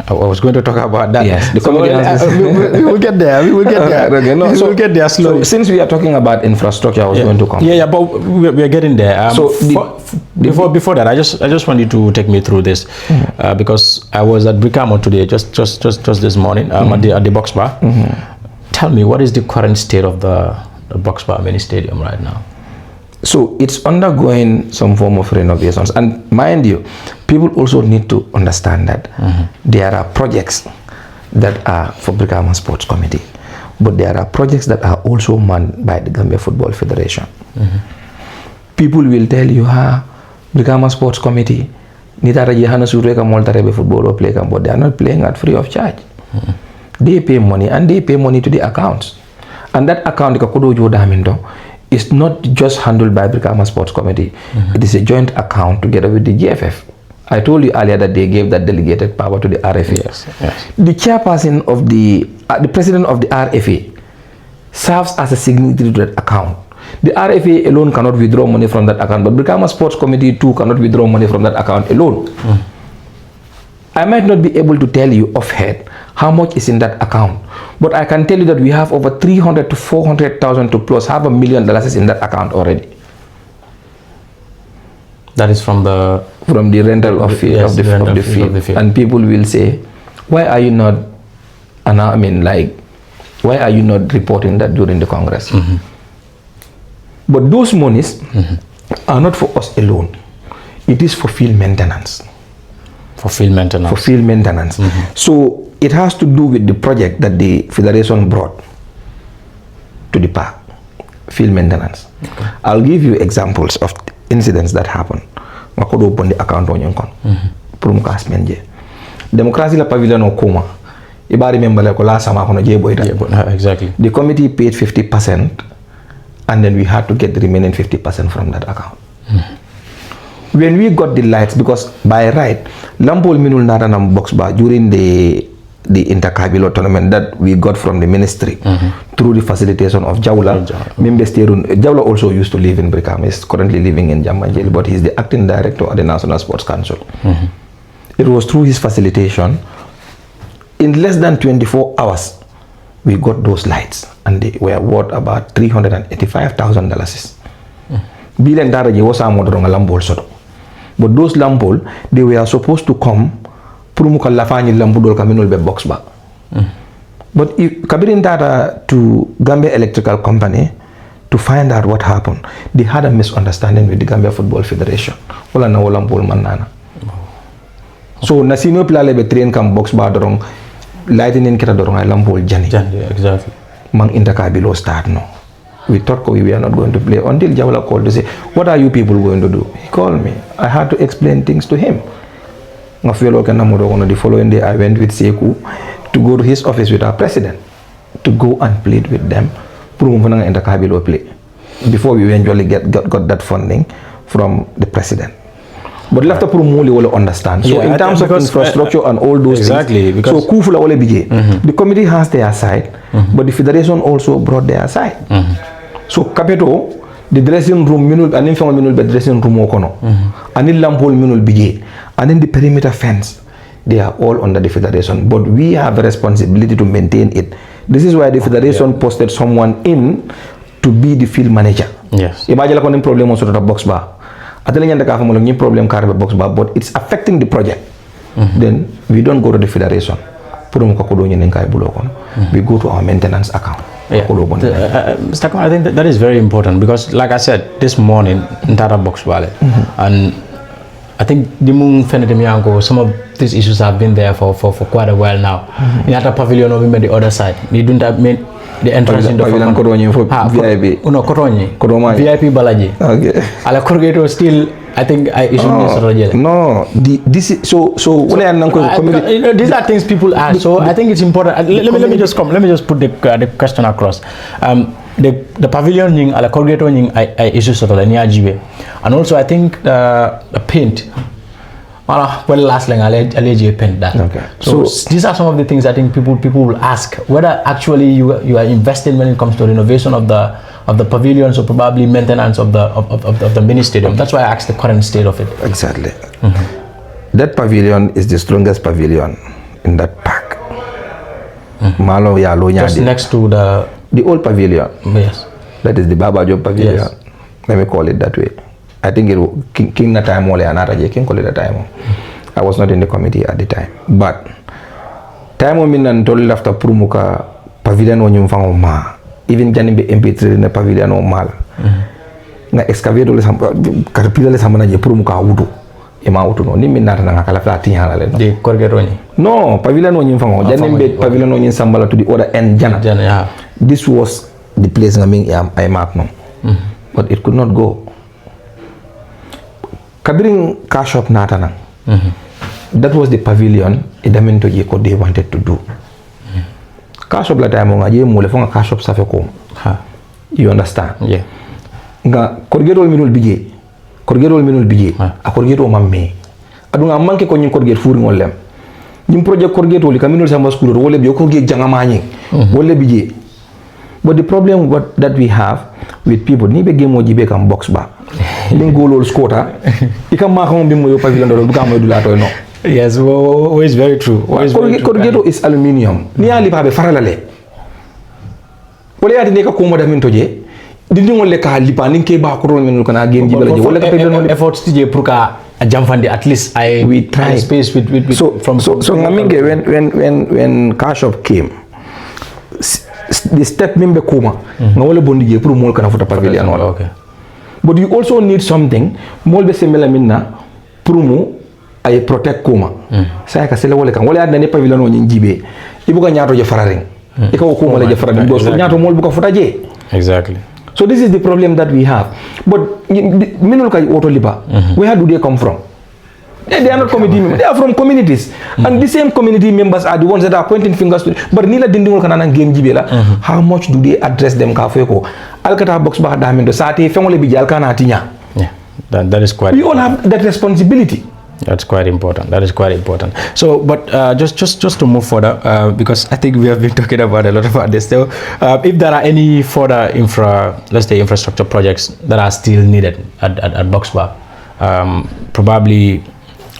I was going to talk about that. Yes, the So, committee has this- we will get there. We will get there. Okay, no, We will get there slowly. So since we are talking about infrastructure, I was going to come. Yeah, but we are getting there. So before that, I just want you to take me through this because I was at Brikama today, just this morning at the Boxba. Tell me, what is the current state of the Boxba mini stadium right now? So it's undergoing some form of renovations, and mind you, people also need to understand that there are projects that are for Brikama Sports Committee, but there are projects that are also manned by the Gambia Football Federation. People will tell you, Brikama Sports Committee, football or play, but they are not playing at free of charge. They pay money, and they pay money to the accounts, and that account is not just handled by Brikama Sports Committee. It is a joint account together with the GFF. I told you earlier that they gave that delegated power to the RFA. Yes. The chairperson of the president of the RFA serves as a signatory to that account. The RFA alone cannot withdraw money from that account, but Brikama Sports Committee too cannot withdraw money from that account alone. I might not be able to tell you offhand how much is in that account, but I can tell you that we have over 300 to 400,000 to plus $500,000 is in that account already. That is from the rental of the field. And people will say, why are you not? Why are you not reporting that during the Congress? But those monies are not for us alone. It is for field maintenance. For field maintenance. So it has to do with the project that the Federation brought to the park, field maintenance. I'll give you examples of incidents that happen. Makodo open the account on your Democracy la pavilion o Kuma. Iba remember like last summer kono Exactly. The committee paid 50%, and then we had to get the remaining 50% from that account. When we got the lights, because by right, Lampol Minul Naranam Boxba during the intercabilo tournament that we got from the ministry through the facilitation of Jawla. Jawla also used to live in Brikama. He's currently living in Jambanjeli, but he's the acting director of the National Sports Council. It was through his facilitation. In less than 24 hours, we got those lights, and they were worth about $385,000. Bilen Daraji was a modern Lambol Soto. But those Lambol, they were supposed to come Purumuka Lafani Lambudol Kaminul be Boxba. But Kabirin Data to Gambia Electrical Company to find out what happened. They had a misunderstanding with the Gambia Football Federation. Wala na Lambol Manana. So Nasino Plale be train kam Boxba dorong lighting in kita dorong ay Lambol Jani. Exactly. Mang intercabilo start no. We thought we were not going to play until Jawla called to say, what are you people going to do? He called me. I had to explain things to him. The following day, I went with Seku to go to his office with our president to go and plead with them before we eventually got that funding from the president. But left up will understand. So in terms of infrastructure and all those things, because so the committee has their side, but the federation also brought their side. So Capeto, the dressing room, and informal minul be dressing room okono, and the lampol minul bige, and then the perimeter fence, they are all under the federation. But we have a responsibility to maintain it. This is why the federation posted someone in to be the field manager. Yes. Imagine like one problem also to the Boxba. Problem Boxba, but it's affecting the project. Then we don't go to the federation. We go to our maintenance account. Mr. Camara, I think that is very important because, like I said, this morning in Tata Boxba, and I think some of these issues have been there for quite a while now. In Tata Pavilion, we made the other side. They don't have made the entrance in the VIP. No, Kotonyi. VIP Balaji. Okay. Ala Korgeto still, I think I issued no, this is so these are things people ask. So I think it's important. Let me just put the question across. The pavilion ning ala Korgeto ning I issue sort of and also I think the paint well, last lang I'll pen that. Okay. So these are some of the things I think people will ask whether actually you are investing when it comes to renovation of the pavilions or probably maintenance of the mini stadium. That's why I asked the current state of it. Exactly. That pavilion is the strongest pavilion in that park. Malo Yalo Just next to the old pavilion. Yes. That is the Baba Job pavilion. Yes. Let me call it that way. I think it King na time ole another King call it a time. I was not in the committee at the time. But time o min told after Prumuka pavilion o nyumfango ma. Even Janimbe MP3 in the pavilion o mal. Na excavator le carpila le samana je Prumuka wudu. Ema wudu no ni min nata na kala fati hala le no. The Corgeroni. No, pavilion o nyumfango. Janimbe pavilion o nyinsambala to the other end jana. Yeah. This was the place I marked no. But it could not go. Kabiring car shop natana. That was the pavilion Idamento Jeko they wanted to do. Car shop la time ngaje mole fonga car shop safe ko. You understand? Yeah. Nga korgero minul bije. A korgero mamme. Adunga manke ko nyin korget furi ngolem. Nyim project korgeto li kaminul sama school wole bi korget jangamani. Wole bije. But the problem that we have with people, ni be game moji be kam Boxba. Ni golol squatter. Ikam ma xam bi mo yo pavilion do bu kam do la toy no. Yes, always very true. Corrugator is aluminium. Ni ali ba be faralale. Wala yati ne ka ko moda min toje. Dindi ngol le ka lipa ni ke ba ko ron min ko na game jibala je wala ka pavilion efforts tije pour ka jamfandi at least we try space with so ngaminge when car shop came the step member kuma ngawale bondi je pour mol kana futa pavilion wala. Okay. But you also need something mol be semela minna pour mu ay protect kuma sa ka sele wala kan wala adna ne pavilion o njibe ibuka nyaato je fararing ikaw kuma la je fararing do so nyaato mol buka futa je. Exactly. So this is the problem that we have. But minul kay auto liba where do they come from? They are not committee members. They are from communities. And the same community members are the ones that are pointing fingers to. But nila dindingol kanana game jibela. How much do they address them kafeko? Alkata Boxba damindo sati family bijal kana tinya. Yeah. That is quite. We all have that responsibility. That's quite important. That is quite important. So, but just to move further, because I think we have been talking about a lot about this. So, if there are any further infrastructure projects that are still needed at Boxba, probably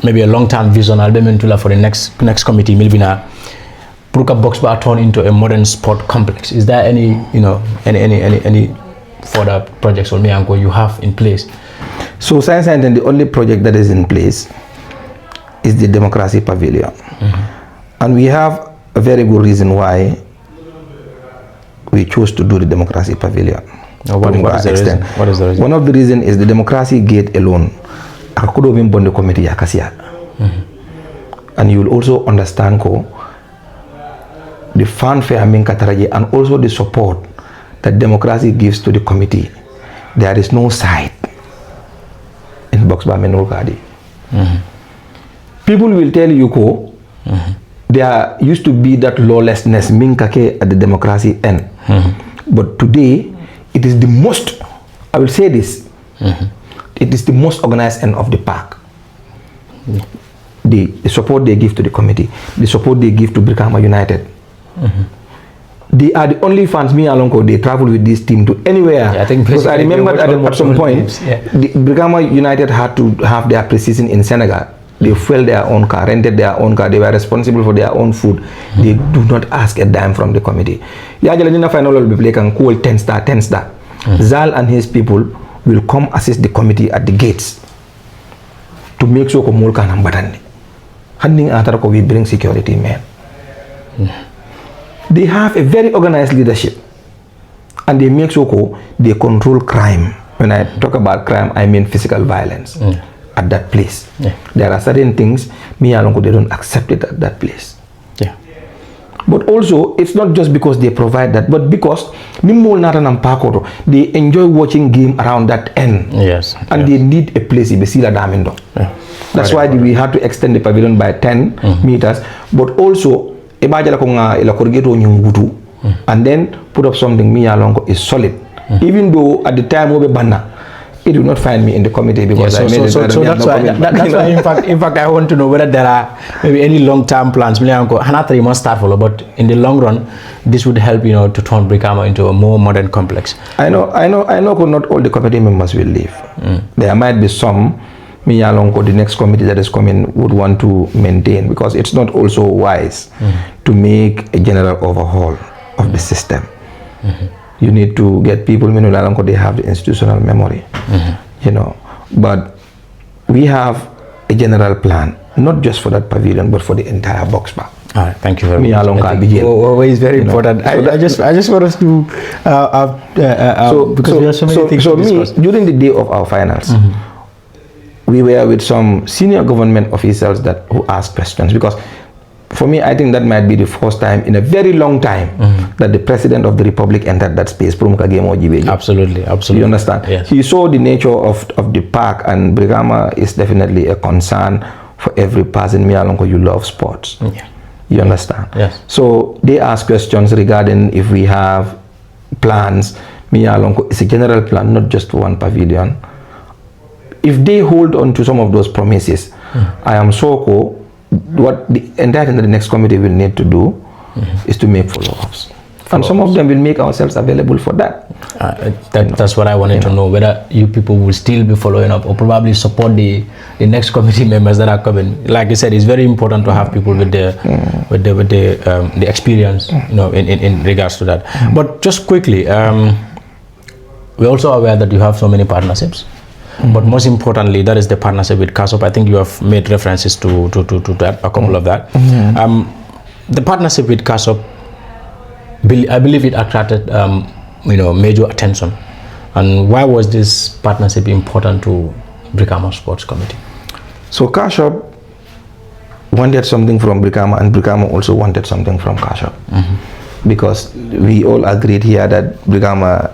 maybe a long-term vision I'll for the next committee maybe na Puruka Boxba turn into a modern sport complex. Is there any any further projects or you have in place? So Science and the only project that is in place is the Democracy Pavilion. And we have a very good reason why we chose to do the Democracy Pavilion. What is the reason? One of the reasons is the Democracy Gate alone. The committee and you will also understand the fanfare and also the support that Democracy gives to the committee. There is no side in Boxba Menulkadi. People will tell you there used to be that lawlessness minkake at the Democracy end. But today it is the most, I will say this, it is the most organized end of the park. The support they give to the committee, the support they give to Brikama United. They are the only fans, me along they travel with this team to anywhere. Yeah, I think because I remember at some point, the Brikama United had to have their pre-season in Senegal. They fueled their own car, rented their own car, they were responsible for their own food. They do not ask a dime from the committee. Yajalina final will be playing and cool 10 star. Zal and his people will come assist the committee at the gates to make sure Komulka Nambatani. Handing Atarako we bring security men. They have a very organized leadership and they make sure they control crime. When I talk about crime, I mean physical violence at that place. There are certain things me along they don't accept it at that place. But also, it's not just because they provide that, but because they enjoy watching game around that end. And they need a place. That's why we had to extend the pavilion by 10 meters. But also, and then put up something is solid. Even though at the time it will not find me in the committee because I made it. So that's why. That's why. In fact, I want to know whether there are maybe any long-term plans. Hanatari must start follow, but in the long run, this would help to turn Brikama into a more modern complex. I know. Not all the committee members will leave. There might be some. The next committee that is coming would want to maintain, because it's not also wise to make a general overhaul of the system. You need to get people, they have the institutional memory, but we have a general plan, not just for that pavilion, but for the entire Boxba. All right, thank you very much. Always very important. I just want us to because we have so many things to discuss. During the day of our finals, we were with some senior government officials who asked questions, because for me, I think that might be the first time in a very long time that the president of the republic entered that space. Absolutely. You understand? Yes. He saw the nature of the park, and Brikama is definitely a concern for every person. You love sports. Yeah. You understand? Yes. So they ask questions regarding if we have plans. It's a general plan, not just one pavilion. If they hold on to some of those promises, I am so what the entire the next committee will need to do is to make follow-ups. And some of them will make ourselves available for that. That's what I wanted to know, whether you people will still be following up or probably support the next committee members that are coming. Like I said, it's very important to have people with the experience, in regards to that. But just quickly, we're also aware that you have so many partnerships. But most importantly, that is the partnership with CASOP. I think you have made references to that, a couple of that. The partnership with CASOP, I believe it attracted major attention. And why was this partnership important to Brikama Sports Committee? So CASOP wanted something from Brikama, and Brikama also wanted something from CASOP. Because we all agreed here that Brikama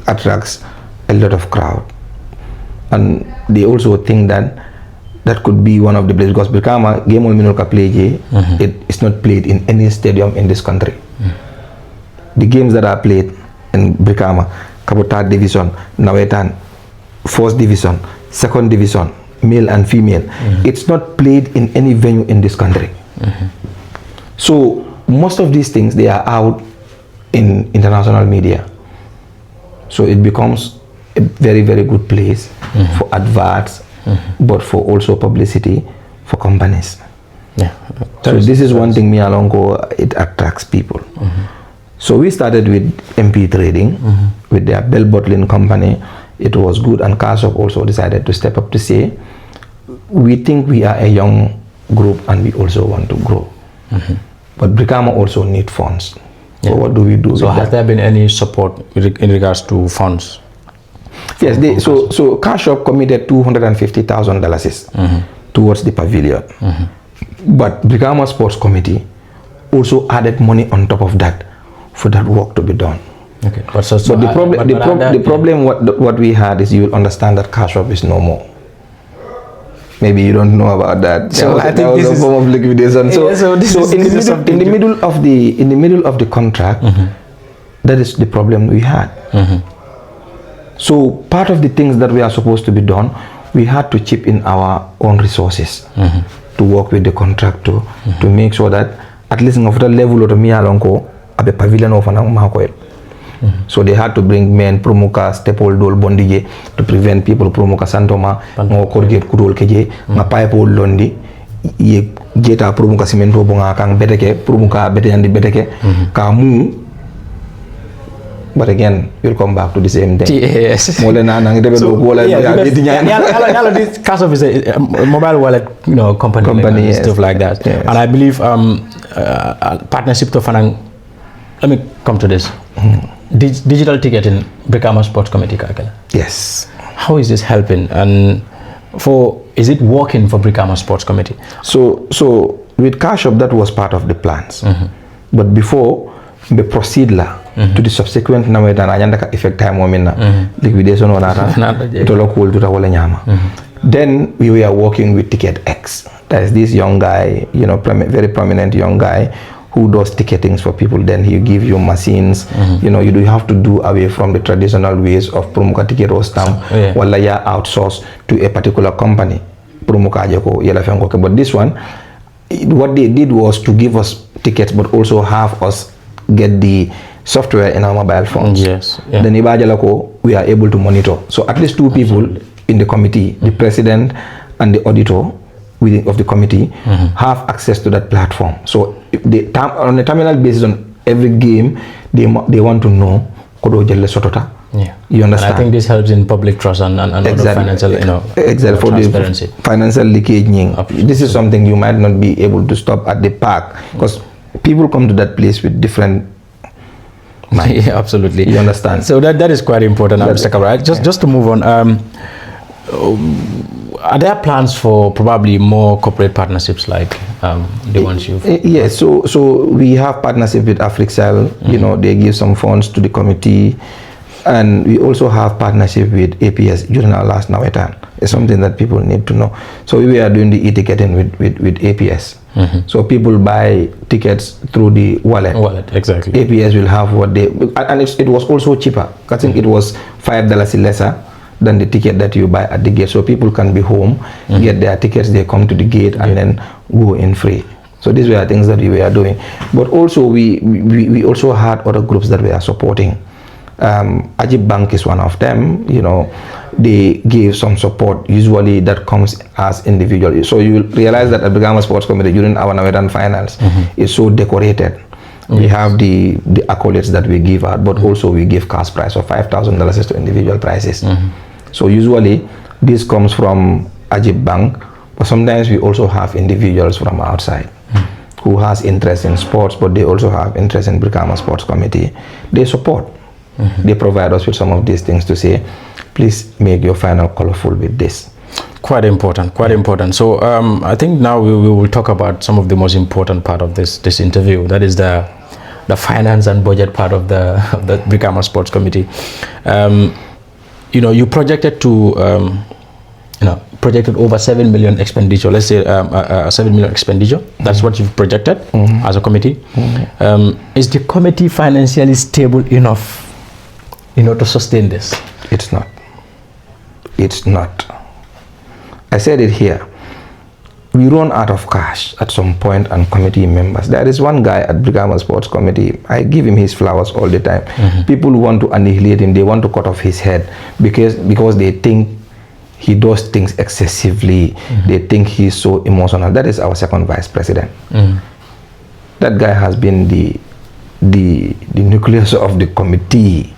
attracts a lot of crowd. And they also think that could be one of the places, because Brikama game on Minoka play it is not played in any stadium in this country. The games that are played in Brikama, Kabota Division, Nawetan, First Division, Second Division, male and female, it's not played in any venue in this country. So most of these things, they are out in international media. So it becomes a very, very good place for adverts, but for also publicity for companies. Yeah. So this is one thing, it attracts people. So we started with MP Trading, with their bell bottling company. It was good, and CASOP also decided to step up to say, we think we are a young group and we also want to grow. But Brikama also need funds. So what do we do? So has there been any support in regards to funds? Yes, so CASOP committed $250,000 towards the pavilion. But Brikama Sports Committee also added money on top of that for that work to be done. Okay. But the problem what we had is, you will understand that CASOP is no more. Maybe you don't know about that. So I think this is a form of liquidation. In the middle of the contract, that is the problem we had. So part of the things that we are supposed to be done, we had to chip in our own resources to work with the contractor to make sure that at least of the level of the Mialonko, a pavilion of an so they had to bring men promuka stepol dol bondige to prevent people promuka santoma ngo korget kudol keje nga pipe londi ye jeta promuka cemento bonga kang beteke promuka beteyandi beteke kamu. But again, we'll come back to the same thing. Yes. So, this CASOP is a mobile wallet, company and yes, stuff like that. Yes. And I believe partnership to Fanang. Let me come to this. Digital ticketing, Brikama Sports Committee. Yes. How is this helping? And is it working for Brikama Sports Committee? So with CASOP, that was part of the plans. But before the proceed to the subsequent effect time liquidation then we were working with Ticket X. That is this young guy, very prominent young guy who does ticketings for people. Then he give you machines. You know, you do have to do away from the traditional ways of promoka ticket or stamp. Wala ya outsource to a particular company. Promoka jeko yela fengo. But this one, what they did was to give us tickets, but also have us get the software in our mobile phones. Yes. Yeah. Then we are able to monitor. So at least 2 people in the committee, the president and the auditor of the committee, have access to that platform. So if on a terminal basis on every game, they want to know kodo jelle sotota. Yeah, you understand. And I think this helps in public trust and exactly. financial, exactly for transparency. The financial leakage. This is something you might not be able to stop at the park because people come to that place with different. Yeah, absolutely. You understand. So that is quite important, Mr. Camara. Just to move on. Are there plans for probably more corporate partnerships like the ones you've? Yes, so we have partnership with Africell. You know, they give some funds to the committee, and we also have partnership with APS during our last Nawetan. It's something that people need to know. So we are doing the e-ticketing with APS. So people buy tickets through the wallet. Exactly. APS will have what they, and it was also cheaper. I think it was $5 lesser than the ticket that you buy at the gate. So people can be home, get their tickets, they come to the gate and then go in free. So these were things that we were doing. But also we also had other groups that we are supporting. Ajib Bank is one of them. You know, they gave some support. Usually that comes as individual. So you will realize that at Brikama Sports Committee during our Nawetan finals is so decorated. We have the accolades that we give out, but also we give cash prize of $5,000 to individual prizes. So usually this comes from Ajib Bank, but sometimes we also have individuals from outside who has interest in sports, but they also have interest in Brikama Sports Committee. They support. They provide us with some of these things to say, please make your final colorful with this. Quite important. So I think now we will talk about some of the most important part of this interview. That is the finance and budget part of the Brikama Sports Committee. You projected to projected over 7 million expenditure. Let's say 7 million expenditure. That's what you've projected as a committee. Is the committee financially stable enough, to sustain this? It's not. It's not. I said it here. We run out of cash at some point, and committee members. There is one guy at Brikama Sports Committee. I give him his flowers all the time. People want to annihilate him. They want to cut off his head because they think he does things excessively. They think he's so emotional. That is our second vice president. That guy has been the nucleus of the committee.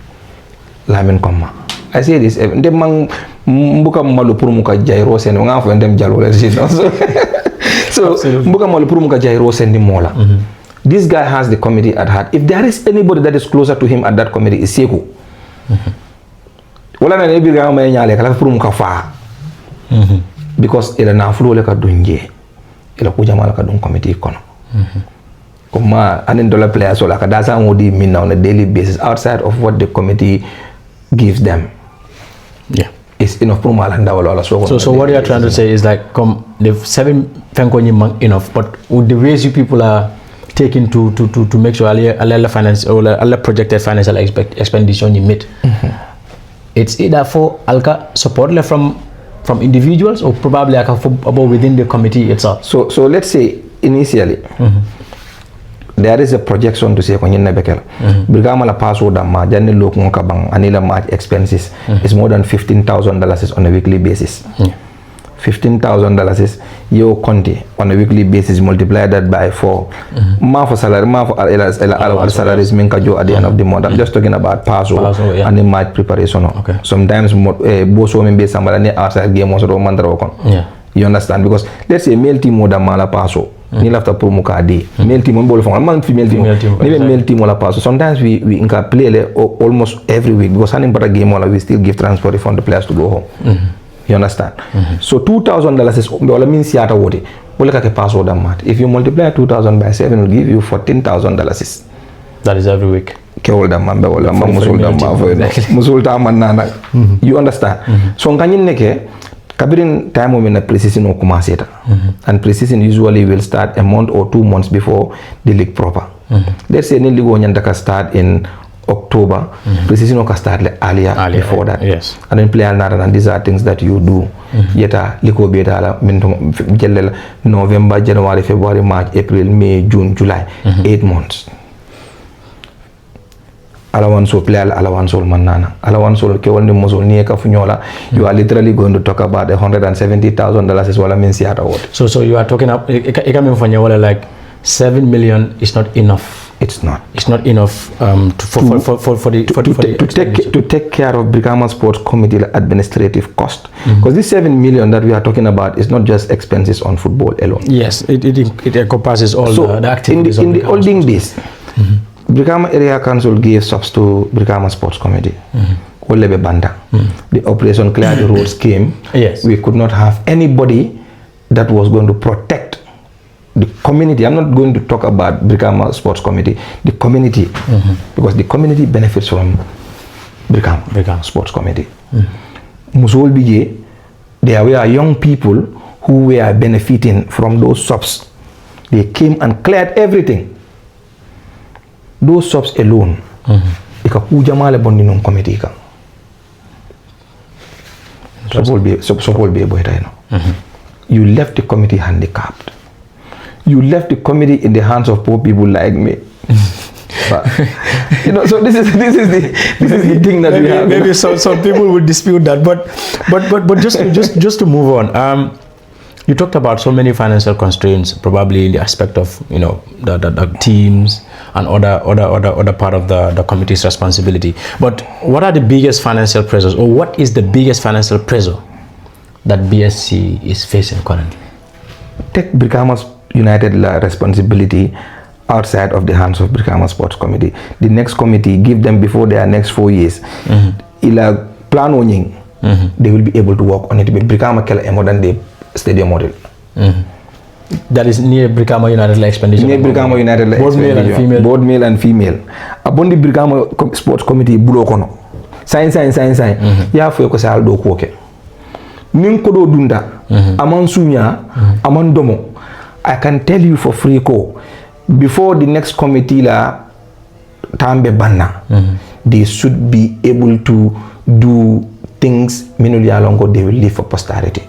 Lamin Koma. I say this. Mbuka malu puru muka jairo sen nga fo ndem jalo la so mbuka malu puru muka jairo sen di mola. This guy has the committee at heart. If there is anybody that is closer to him at that committee, is Seku. Wala na nebi ga ma nyale kala puru muka fa. Because ila na fulo le ka dunje. Ila kuja mala ka dun committee kono. Kuma $100 players so like that's how we mean on a daily basis outside of what the committee gives them. Yeah. It's enough. So what you are trying to say is like, the 7 fenko enough, but with the ways you people are taking to make sure all finance or all projected financial expenditure you meet, it's either for alka support from individuals or probably about within the committee itself. So let's say initially. There is a projection to say when you Brikama la pass order ma jani look kabang anila match expenses is more than $15,000 on a weekly basis. $15,000 is your conti on a weekly basis, multiply that by 4. Ma for salary, ma for salaries minka jo at the end of the month. I'm just talking about paso and the match preparation. Okay. Sometimes both women be somebody outside game also yeah. You understand? Because let's say male team order mala paso. Ni lafta pour muka di male team mbolo fon man female team ni male team wala pass. Sometimes we inka play almost every week because hanim para game wala we still give transport for the players to go home. You understand? So $2,000 is wala means yata wote wala ka pass order mat. If you multiply 2,000 by 7 will give you $14,000. That is every week. You understand? So kanyin neke kabirin time when the pre-season will commence and pre-season usually will start a month or 2 months before the league proper. Let's say the league will start in October, pre-season will start earlier before that. Yes. And then play another, and these are things that you do. Yeta liko beta la November, January, February, March, April, May, June, July, 8 months. Allowance player allowance manana allowance ke wonde mosol ni ka funyola you are literally going to talk about $170,000 as well means yata what. So you are talking up wala like 7 million is not enough. It's not enough to take care of Brikama Sports Committee administrative cost, because this 7 million that we are talking about is not just expenses on football alone. Yes, it encompasses all the activities in the olden days. Brikama Area Council gave subs to Brikama Sports Committee. Olebe Banda. The Operation Clear the Roads came. Yes. We could not have anybody that was going to protect the community. I'm not going to talk about Brikama Sports Committee, the community, because the community benefits from Brikama Sports Committee. Musol Bije, there were young people who were benefiting from those subs. They came and cleared everything. Those subs alone, ika kuja male bondi non committee ka. You left the committee handicapped. You left the committee in the hands of poor people like me. But, so this is the thing that we have. Maybe some people would dispute that, but just to move on. You talked about so many financial constraints, probably in the aspect of the teams and other part of the committee's responsibility. But what are the biggest financial pressures, or what is the biggest financial pressure that BSC is facing currently? Take Brikama United responsibility outside of the hands of Brikama Sports Committee. The next committee, give them before their next 4 years. Ila plan onying, they will be able to work on it. Brikama kela more than the stadium model. That is near Brikama United expenditure. Near Brikama United both male and female. Both male and female. Abondi Brikama Sports Committee bulokono. Sign. Ya fo ko sal do ko ke. Nin ko do dunda. Aman sunya, aman domo. I can tell you for free ko, before the next committee la tambe banna, they should be able to do things minuli alongo they will leave for posterity.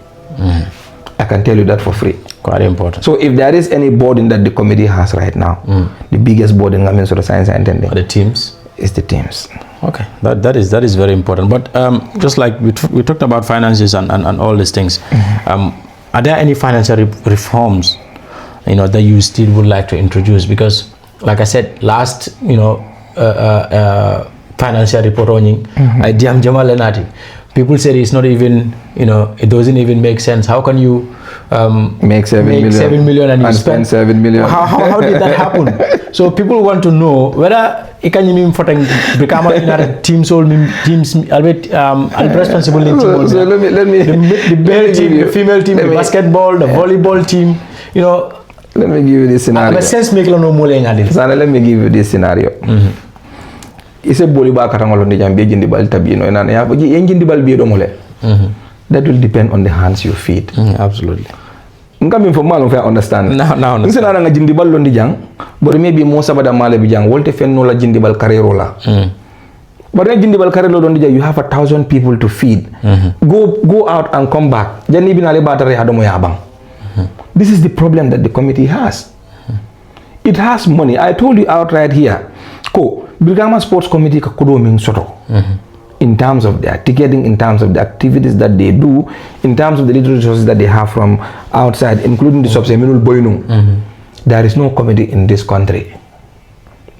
I can tell you that for free. Quite important. So if there is any burden that the committee has right now, the biggest burden, I mean, sort of science and intending, the teams, is the teams. Okay, that is very important. But just like we talked about finances and all these things, are there any financial reforms, that you still would like to introduce? Because, like I said, last financial report on people said it's not even, it doesn't even make sense. How can you make 7 million and you spend 7 million? How did that happen? So people want to know whether ikan for Brikama United teams albeit responsible team. So let me the male team, the female team, the basketball, the volleyball team. Let me give you this scenario. Let me give you this scenario. Ise boli ba katangolo ndi jambe jindi bal tabino enana ya ko jindi bal bi do mole. That will depend on the hands you feed. Absolutely. Ngam informal fa understand. Now Nse na nga jindi bal lo ndi jang, but maybe mo sabada male bi jang wolte fen no la jindi bal carrero la. But when jindi bal carrero lo ndi jang, you have 1,000 people to feed. Go out and come back. Jani binale batare hadomo ya bang. This is the problem that the committee has. It has money. I told you outright here. Brikama Sports Committee ka kudo min soto. In terms of their ticketing, in terms of the activities that they do, in terms of the little resources that they have from outside, including the subseminal boyno. There is no committee in this country.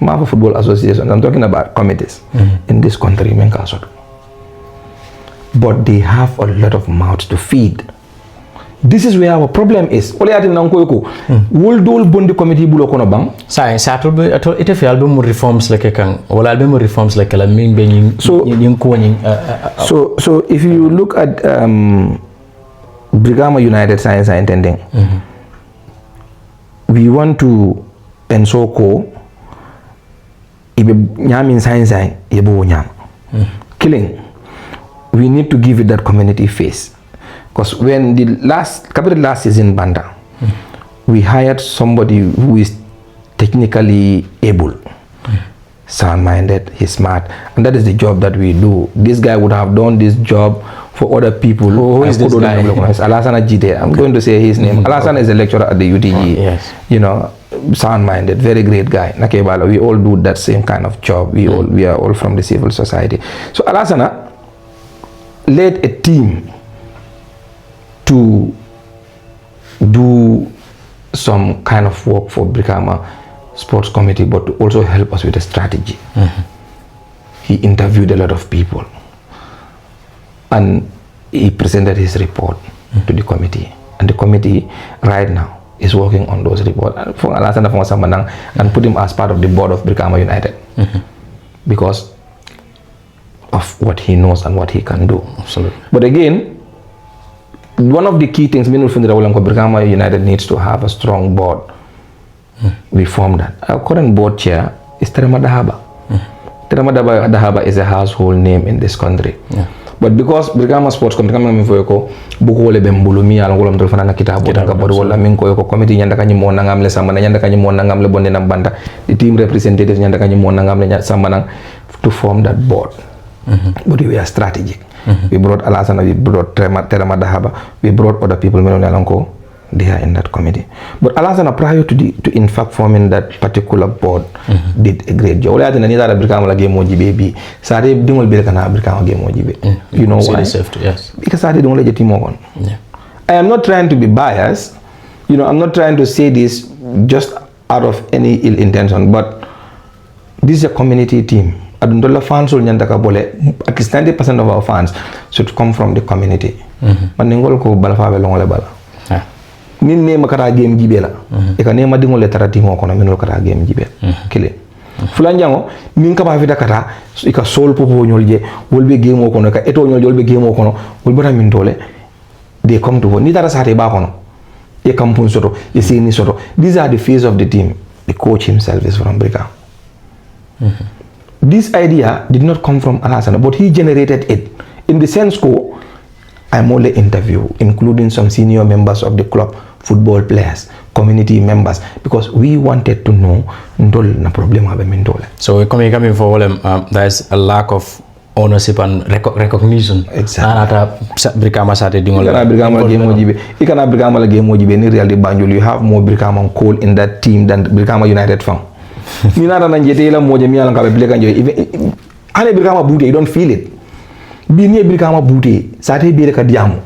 Mafa Football Association, I'm talking about committees in this country. But they have a lot of mouths to feed. This is where our problem is. Ole ati nankoyoko. Woldol bondi committee bulo kono bang. Sa ite fi album reforms like kan. Wala album reforms like la min be so if you look at Brikama United Science and Intending, we want to ensure ko ibe nyamin science yebo nyam. Killing. We need to give it that community face. Because when the last season Banda, we hired somebody who is technically able, sound-minded, he's smart, and that is the job that we do. This guy would have done this job for other people. Who is this guy? Alassana Jide. I'm going to say his name. Alassana is a lecturer at the UTG. Yes. You know, sound-minded, very great guy. Nakebala, we all do that same kind of job. We are all from the civil society. So Alassana led a team to do some kind of work for Brikama Sports Committee, but to also help us with a strategy. He interviewed a lot of people and he presented his report to the committee, and the committee right now is working on those reports and put him as part of the board of Brikama United because of what he knows and what he can do. Absolutely. But again, one of the key things Brikama United needs to have a strong board. We formed that. Our current board chair is Terema Dahaba. Terema Dahaba is a household name in this country. But because Brikama Sports Committee bukole bembulumi ala ngolam tol fanana kitabu tanga bodu wala min ko committee nyanda kanyi mo nangam le samana nyanda kanyi mo nangam le bonde nam banda the team representatives nyanda kanyi mo nangam le samana to form that board. But we are strategic. We brought Alassana, we brought Terema Dahaba, we brought other people they are in that committee. But Alassana, prior to in fact forming that particular board, did a great job. You know why? Yes. Because I don't let you on. I am not trying to be biased. You know, I'm not trying to say this just out of any ill intention, but this is a community team. At least 90% of our fans should come from the community. Nin nema kata game jibela eka nema dingo le tara timo kono minol kata game jibela kile fulanjango min kaba fita kata ika sol popo nyolje wolbe game o kono ka eto nyolje wolbe game o kono wolbata min tole they come to ni tara sate ba kono e kampun soto e seni soto. These are the face of the team. The coach himself is from Brikama. This idea did not come from Alassana, but he generated it in the sense ko I'm only interview including some senior members of the club, football players, community members, because we wanted to know na problem habe mindole. So coming for all there's a lack of ownership and recognition. Exactly. Brikama started doing all that. Ikana Brikama la game mojibe ni Real de Banjul. You have more Brikama coal in that team than Brikama United found. Ni nara na njete ila moja mi alanga play kanjo. Ane Brikama booty, you don't feel it. Bini Brikama booty, sate bere ka diamu.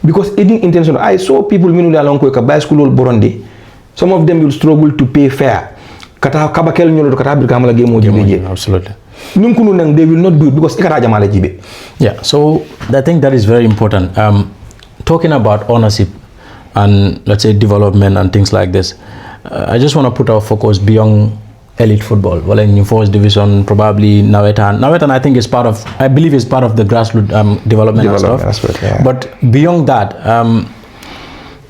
Because eating intention, I saw people minuli along ko ka bicycle Burundi. Some of them will struggle to pay fare. Kata kabakel nyolo kata Brikama la game mojibe. Absolutely. They will not do it because yeah, so I think that is very important. Talking about ownership and let's say development and things like this, I just want to put our focus beyond elite football. Well, in first division, probably Nawetan I think is part of, I believe is part of the grassroots development and stuff. Aspect, yeah. But beyond that,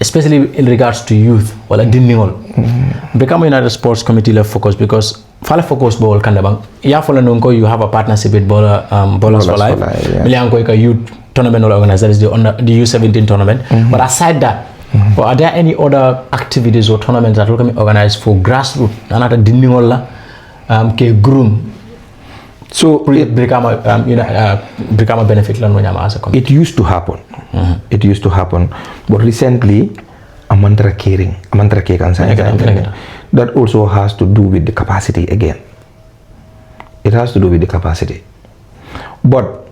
especially in regards to youth, Brikama United Sports Committee left focus because Fala focus ball kandabang. You have a partnership with Ballers for Life. Yeah. Youth tournament organized, that is the U17 tournament. But aside that, are there any other activities or tournaments that will be organized for grassroots? Another dinningola groom. So Brikama benefit as a committee. It used to happen. It used to happen, but recently that also has to do with the capacity again. It has to do with the capacity. But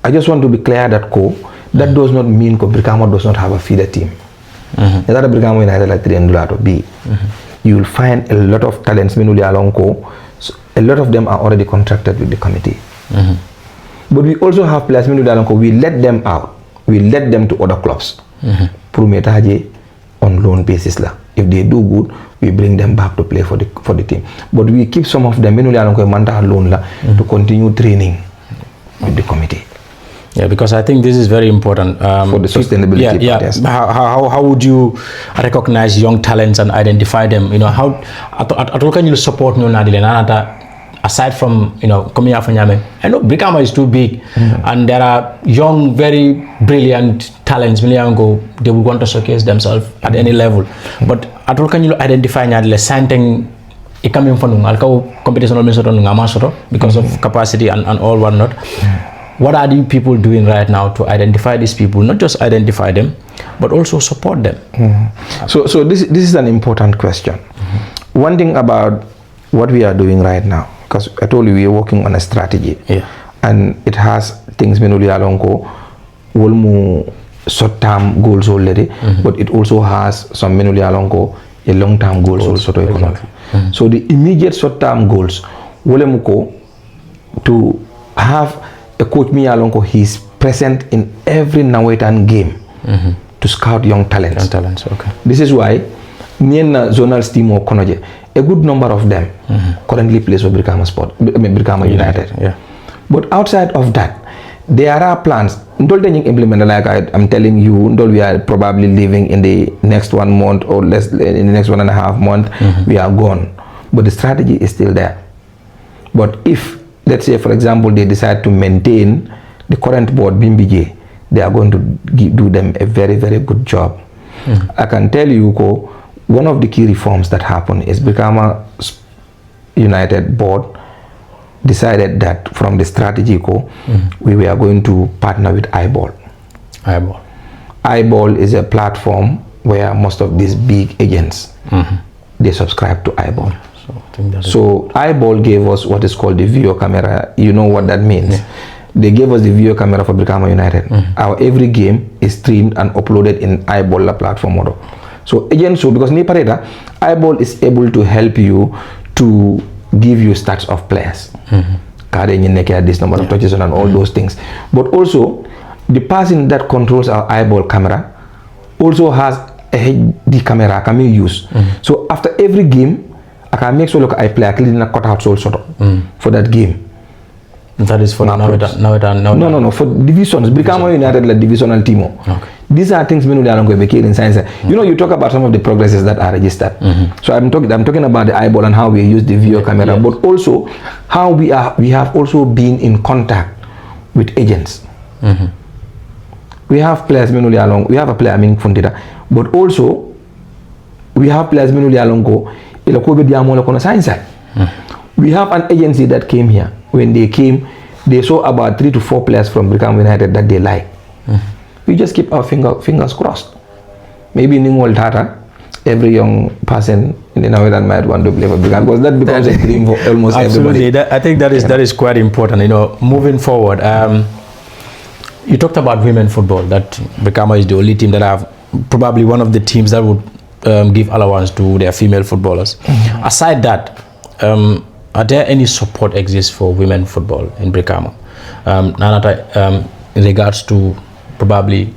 I just want to be clear that that does not mean Brikama does not have a feeder team. That Brikama United like 300 B. You will find a lot of talents minuli along a lot of them are already contracted with the committee. But we also have players minuli along we let them out. We let them to other clubs. On loan basis la. If they do good, we bring them back to play for the team. But we keep some of them loan la to continue training with the committee. Yeah, because I think this is very important for the sustainability. Yes. How would you recognize young talents and identify them? You know how can you support aside from coming out from Nyame, I know Brikama is too big, and there are young, very brilliant talents. They would want to showcase themselves at any level. But at all, can you identify the something coming from competition because of capacity and all whatnot? What are the people doing right now to identify these people? Not just identify them, but also support them. So this is an important question. One thing about what we are doing right now, because I told you we are working on a strategy, and it has things short-term goals already, but it also has some a long-term goals also. Exactly. So the immediate short-term goals, to have a coach he's present in every Nawetan game to scout young talents. Okay. This is why zonal team or Konoje, a good number of them currently plays for Brikama Sports, Brikama United. Yeah. But outside of that, there are plans. Implement, like I'm telling you, we are probably living in the next 1 month or less, in the next 1.5 months, we are gone. But the strategy is still there. But if, let's say, for example, they decide to maintain the current board, BMBJ, they are going to do them a very, very good job. I can tell you, one of the key reforms that happened is Brikama United board decided that from the strategy we were going to partner with Eyeball. Eyeball is a platform where most of these big agents they subscribe to Eyeball. So Eyeball gave us what is called the video camera. You know what that means? They gave us the video camera for Brikama United. Our every game is streamed and uploaded in Eyeball platform model. So again, because Eyeball is able to help you to give you stats of players. This number of touches and all those things. But also, the person that controls our Eyeball camera also has a HD camera can be used. So after every game, I can make sure I play a clean cut out for that game. That is for now. No, for divisions. Brikama United like divisional team. Okay. These are things we know in science. You talk about some of the progresses that are registered. So I'm talking about the Eyeball and how we use the video camera, but also how we have also been in contact with agents. We have players we have a player Fundida, but also we have players we have an agency that came here. When they came, they saw about 3 to 4 players from Brikama United that they like. We just keep our fingers crossed. Maybe Ningol Tata, every young person in the Nawetan might want to play for Brikama, because that becomes a dream for almost absolutely. everybody. I think that is quite important. Moving forward, you talked about women football. That Brikama is the only team that have probably one of the teams that would give allowance to their female footballers. Aside that, are there any support exists for women football in Brikama? In regards to probably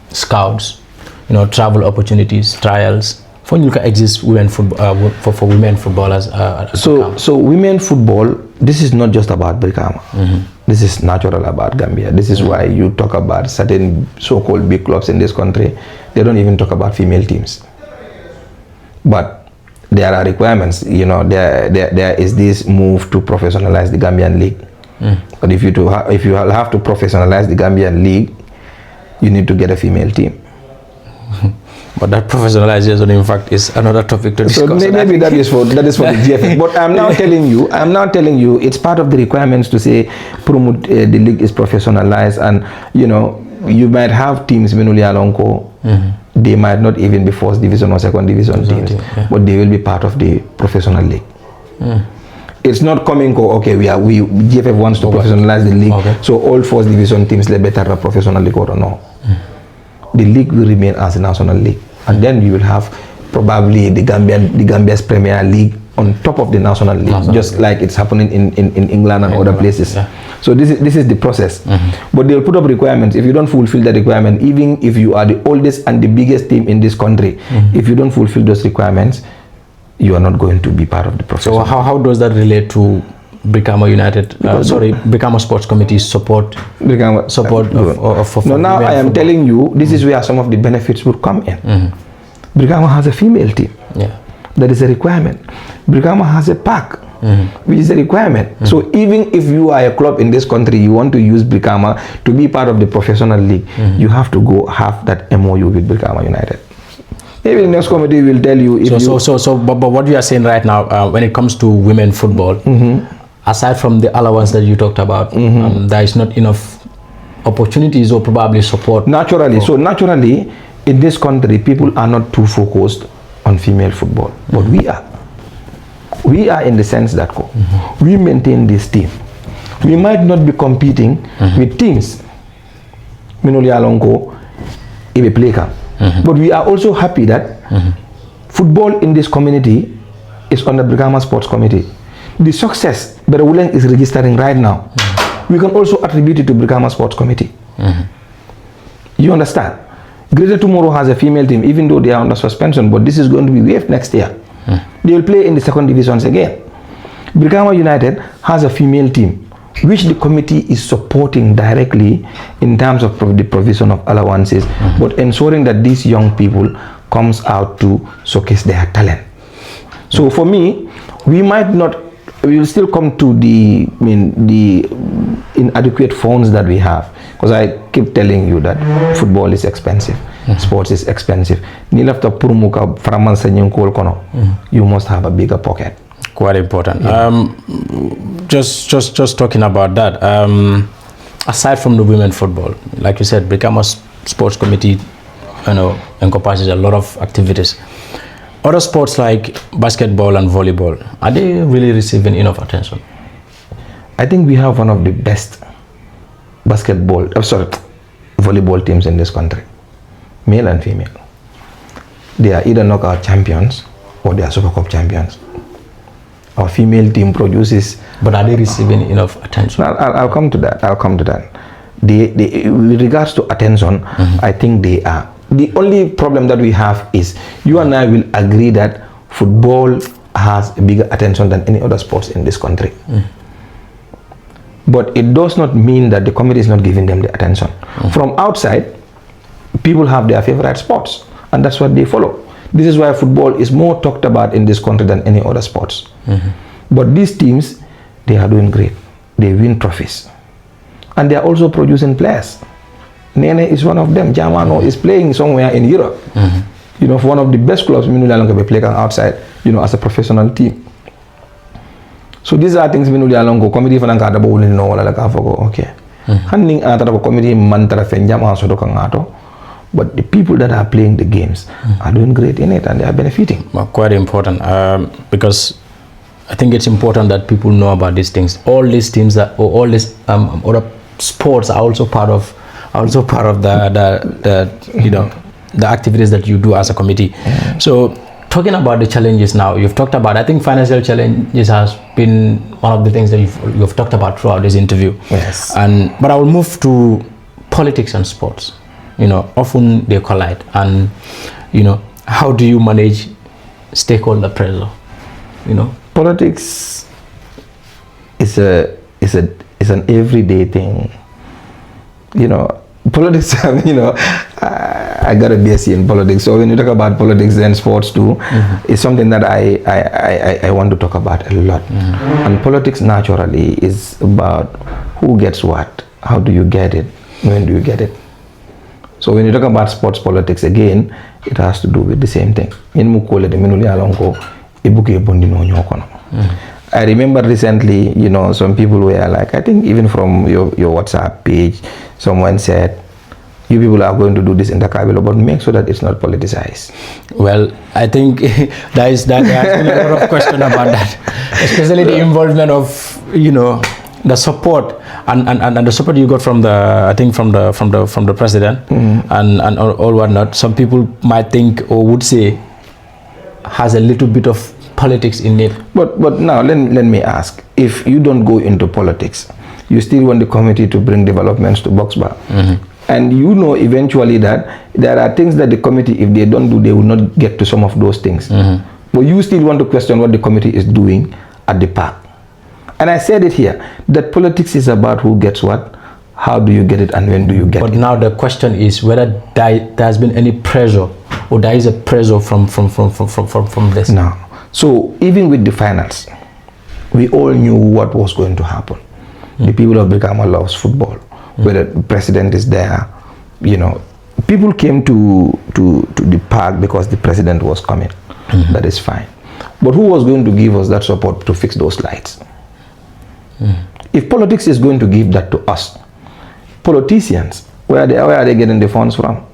scouts, travel opportunities, trials. For you can exist women football for women footballers. So women football. This is not just about Brikama. This is natural about Gambia. This is why you talk about certain so-called big clubs in this country. They don't even talk about female teams. But there are requirements. There is this move to professionalize the Gambian league. But if you have to professionalize the Gambian league, you need to get a female team. But that professionalization, in fact, is another topic to discuss. So maybe that is for the GFF. But I'm now telling you, it's part of the requirements to say promote the league is professionalized, and you might have teams they might not even be first division or second division teams, but they will be part of the professional league. It's not coming GFF wants to professionalize the league, so all first division teams they better a professional league or no. The league will remain as a national league, and then you will have probably the Gambia's Premier League on top of the national league, just like it's happening in England and other places. So this is the process. But they'll put up requirements. If you don't fulfill the requirement, even if you are the oldest and the biggest team in this country, if you don't fulfill those requirements, you are not going to be part of the process. So how does that relate to Brikama United? Brikama Sports Committee support of no, now I am telling you, this is where some of the benefits would come in. Brikama has a female team. That is a requirement. Brikama has a pack. which is a requirement. So even if you are a club in this country, you want to use Brikama to be part of the professional league, you have to go have that MOU with Brikama United. Maybe the next committee will tell you if but what you are saying right now, when it comes to women football, aside from the allowance that you talked about, there is not enough opportunities or probably support. Naturally, naturally, in this country, people are not too focused on female football, but we are. We are in the sense that we maintain this team. We might not be competing with teams, Minuli Alongo, if play camp. But we are also happy that football in this community is on the Brikama Sports Committee. The success that Wuleng is registering right now, we can also attribute it to Brikama Sports Committee. You understand? Greater Tomorrow has a female team, even though they are under suspension, but this is going to be waived next year. They will play in the second divisions again. Brikama United has a female team, which the committee is supporting directly in terms of the provision of allowances, but ensuring that these young people comes out to showcase their talent. So for me, we will still come to the inadequate funds that we have, because I keep telling you that football is expensive, sports is expensive. You must have a bigger pocket. Quite important. Just talking about that, aside from the women football, like you said, Brikama Sports Committee, encompasses a lot of activities. Other sports like basketball and volleyball, are they really receiving enough attention? I think we have one of the best volleyball teams in this country, male and female. They are either knockout champions or they are Super Cup champions. Our female team produces. But are they receiving enough attention? I'll come to that. With regards to attention, I think they are. The only problem that we have is you and I will agree that football has a bigger attention than any other sports in this country. But it does not mean that the committee is not giving them the attention. From outside, people have their favorite sports, and that's what they follow. This is why football is more talked about in this country than any other sports. But these teams, they are doing great. They win trophies. And they are also producing players. Nene is one of them. Jamano is playing somewhere in Europe. For one of the best clubs, Minuli playing outside, as a professional team. So these are things Minuli Alongo committee for Nankada Bowling no like okay. Handing out of a committee Mantara Fenjama Sodokangato. But the people that are playing the games are doing great in it and they are benefiting. Well, quite important because I think it's important that people know about these things. All these teams all these other sports are also part of the activities that you do as a committee. So talking about the challenges now, you've talked about, I think financial challenges has been one of the things that you've talked about throughout this interview. Yes. But I will move to politics and sports. Often they collide, and how do you manage stakeholder pressure? Politics is an everyday thing. Politics. I got a BSc in politics, so when you talk about politics and sports too, it's something that I want to talk about a lot. And politics naturally is about who gets what, how do you get it, when do you get it. So when you talk about sports politics, again, it has to do with the same thing. I remember recently, some people were like, I think even from your WhatsApp page, someone said, you people are going to do this in the Kabilo, but make sure that it's not politicized. Well, I think there has been a lot of question about that, especially the involvement of, the support and the support you got from the president and all whatnot. Some people might think or would say has a little bit of politics in it. But now let me ask, if you don't go into politics, you still want the committee to bring developments to Boxba, and eventually that there are things that the committee, if they don't do, they will not get to some of those things. But you still want to question what the committee is doing at the park. And I said it here, that politics is about who gets what, how do you get it, and when do you get it. But now the question is whether there has been any pressure, or there is a pressure from this. No. So even with the finals, we all knew what was going to happen. The people of Brikama loves football. Whether the president is there, people came to the park because the president was coming. That is fine. But who was going to give us that support to fix those lights? If politics is going to give that to us, politicians, where are they getting the funds from?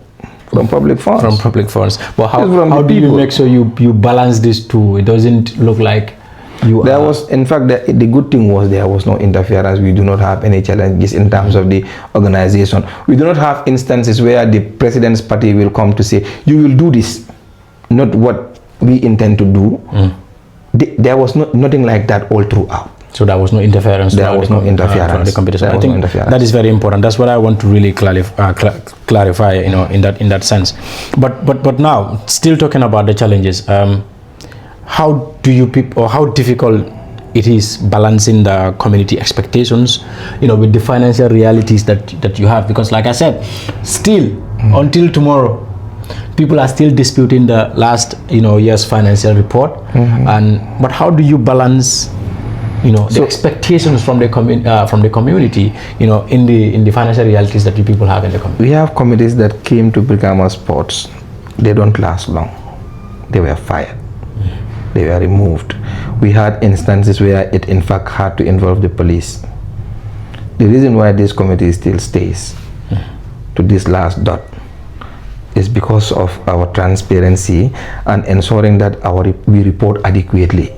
From public funds. From public funds. Well, how do you make sure you balance these two? It doesn't look like you there are... was, in fact, the good thing was there was no interference. We do not have any challenges in terms of the organization. We do not have instances where the president's party will come to say, you will do this, not what we intend to do. There was nothing like that all throughout. So there was no interference. There was no interference. The competition. I think that is very important. That's what I want to really clarify. In that sense. But now, still talking about the challenges. How do you people, or how difficult it is balancing the community expectations, with the financial realities that you have? Because, like I said, still until tomorrow, people are still disputing the last year's financial report. But how do you balance the expectations from the community, in the financial realities that you people have in the community? We have committees that came to Brikama Sports. They don't last long. They were fired. They were removed. We had instances where it in fact had to involve the police. The reason why this committee still stays to this last dot is because of our transparency and ensuring that we report adequately.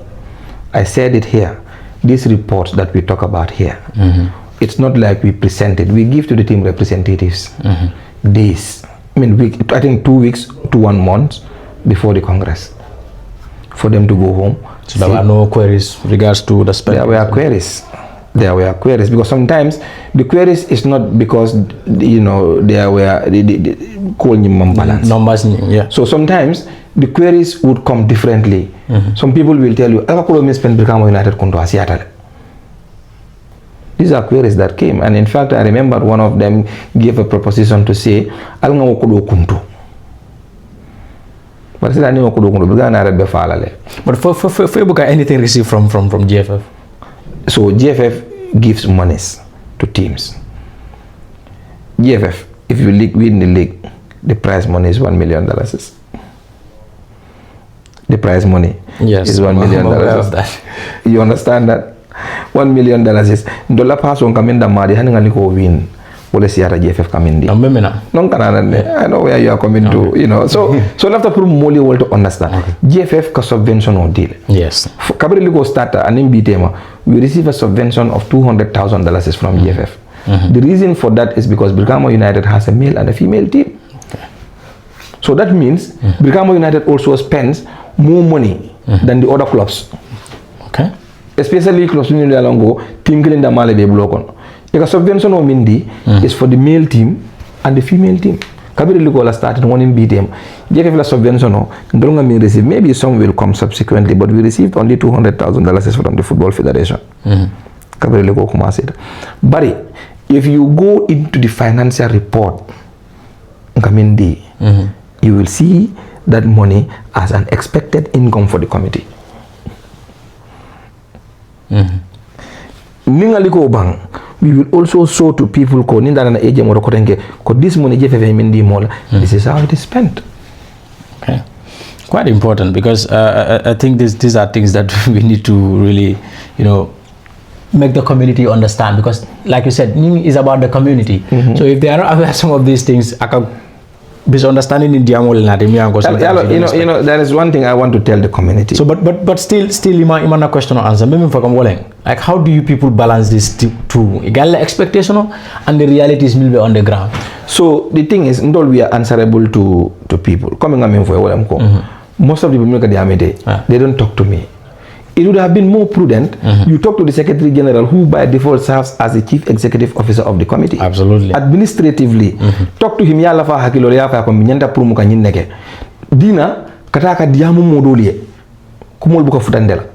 I said it here. These reports that we talk about here, it's not like we present it. We give to the team representatives days. I think 2 weeks to 1 month before the Congress for them to go home. So there were no queries regards to the spending? There were queries. There were queries because sometimes the queries is not because there were the balance. Numbers, yeah. So sometimes the queries would come differently. Some people will tell you, Brikama United. These are queries that came, and in fact I remember one of them gave a proposition to say but for anything received from GFF? So GFF gives monies to teams. GFF, if you win the league, the prize money is $1 million. The prize money is $1 million. You understand that? $1 million is dollar person coming the money and win. GFF coming. I know where you are coming to, so after put more to understand. GFF ka subvention or deal. Yes. Kabiri go start and in BTM, we receive a subvention of $200,000 from GFF. The reason for that is because Brikama United has a male and a female team. So that means Brikama United also spends more money than the other clubs. Okay. Especially clubs in the Longo, team killing the Malabe block. The subvention of Mindy is for the male team and the female team. Kabiri Lugola started one in BTM. GFF la subvention don't mean receive. Maybe some will come subsequently, but we received only $200,000 from the Football Federation. Kabiri Lugo Kuma said. But if you go into the financial report, you will see that money as an expected income for the committee. Ningaliko bang, we will also show to people this money this is how it is spent. Okay. Quite important, because I think these are things that we need to really make the community understand, because like you said, Ning is about the community. So if they are not aware of some of these things, I can misunderstanding in there is one thing I want to tell the community. So but still ima question or answer. Like, how do you people balance these two? Expectation and the realities will be on the ground. So the thing is, we are answerable to people. Most of the people they don't talk to me. It would have been more prudent you talk to the Secretary General, who by default serves as the Chief Executive Officer of the committee. Absolutely. Administratively, talk to him. Yala fa hakilo ya fa kominyanta prumu kanyineke. Dina kataka diamu modolie kumol buka futandela.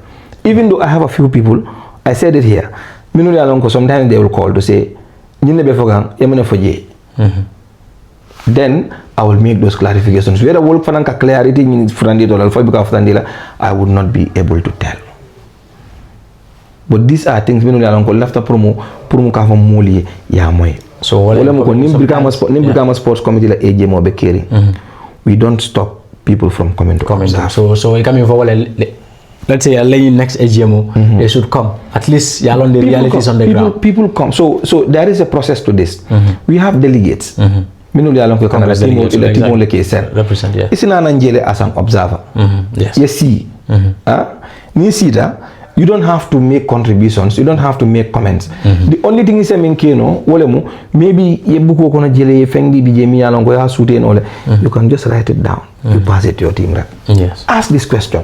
Even though I have a few people, I said it here. Minuli alonko, sometimes they will call to say, "Nyine befogang yemene foje." Then I will make those clarifications. Whether work for clarity in Frandila, I would not be able to tell. But these are things we know left promo ka fa moli ya moy. So wala mo ko nim Brikama Sports Committee la AGM mo be caring. We don't stop people from coming to observe. So we coming for let's say next AGM they should come. At least y'all on the realities on the ground. People come. So there is a process to this. We have delegates. Minu ya lonko kana timo le kesen represent, yeah. Isina na njele as an observer. Yes. You see. Ni sita, you don't have to make contributions, you don't have to make comments. The only thing is maybe ye buku kona jele fengi bijemi ya lonko ya sute and all. You can just write it down. You pass it to your team, right? Yes. Ask this question.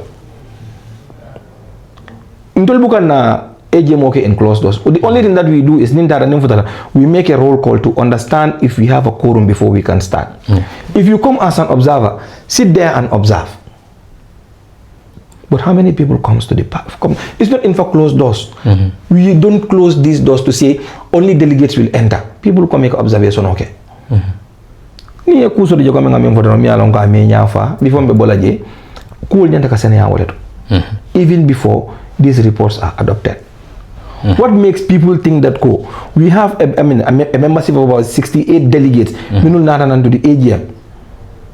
Intol bukan na AGM in closed doors. The only thing that we do is we make a roll call to understand if we have a quorum before we can start. If you come as an observer, sit there and observe. But how many people comes to the park? It's not in for closed doors. We don't close these doors to say only delegates will enter. People come make observation, okay. Before even before these reports are adopted. What makes people think that we have a membership of about 68 delegates to the AGM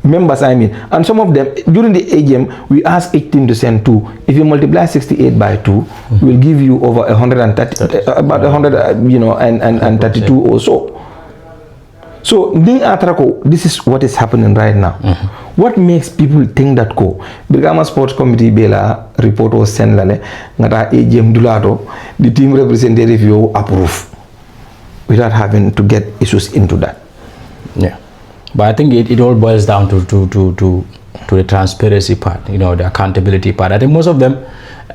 members, and some of them during the AGM we ask 18 to send 2. If you multiply 68 by 2, we'll give you over 130, about 100, and 32 or so. So this is what is happening right now. What makes people think that Brikama Sports Committee bela report was sent ngata AGM dulato, the team representative you approve without having to get issues into that. Yeah. But I think it all boils down to the transparency part, the accountability part. I think most of them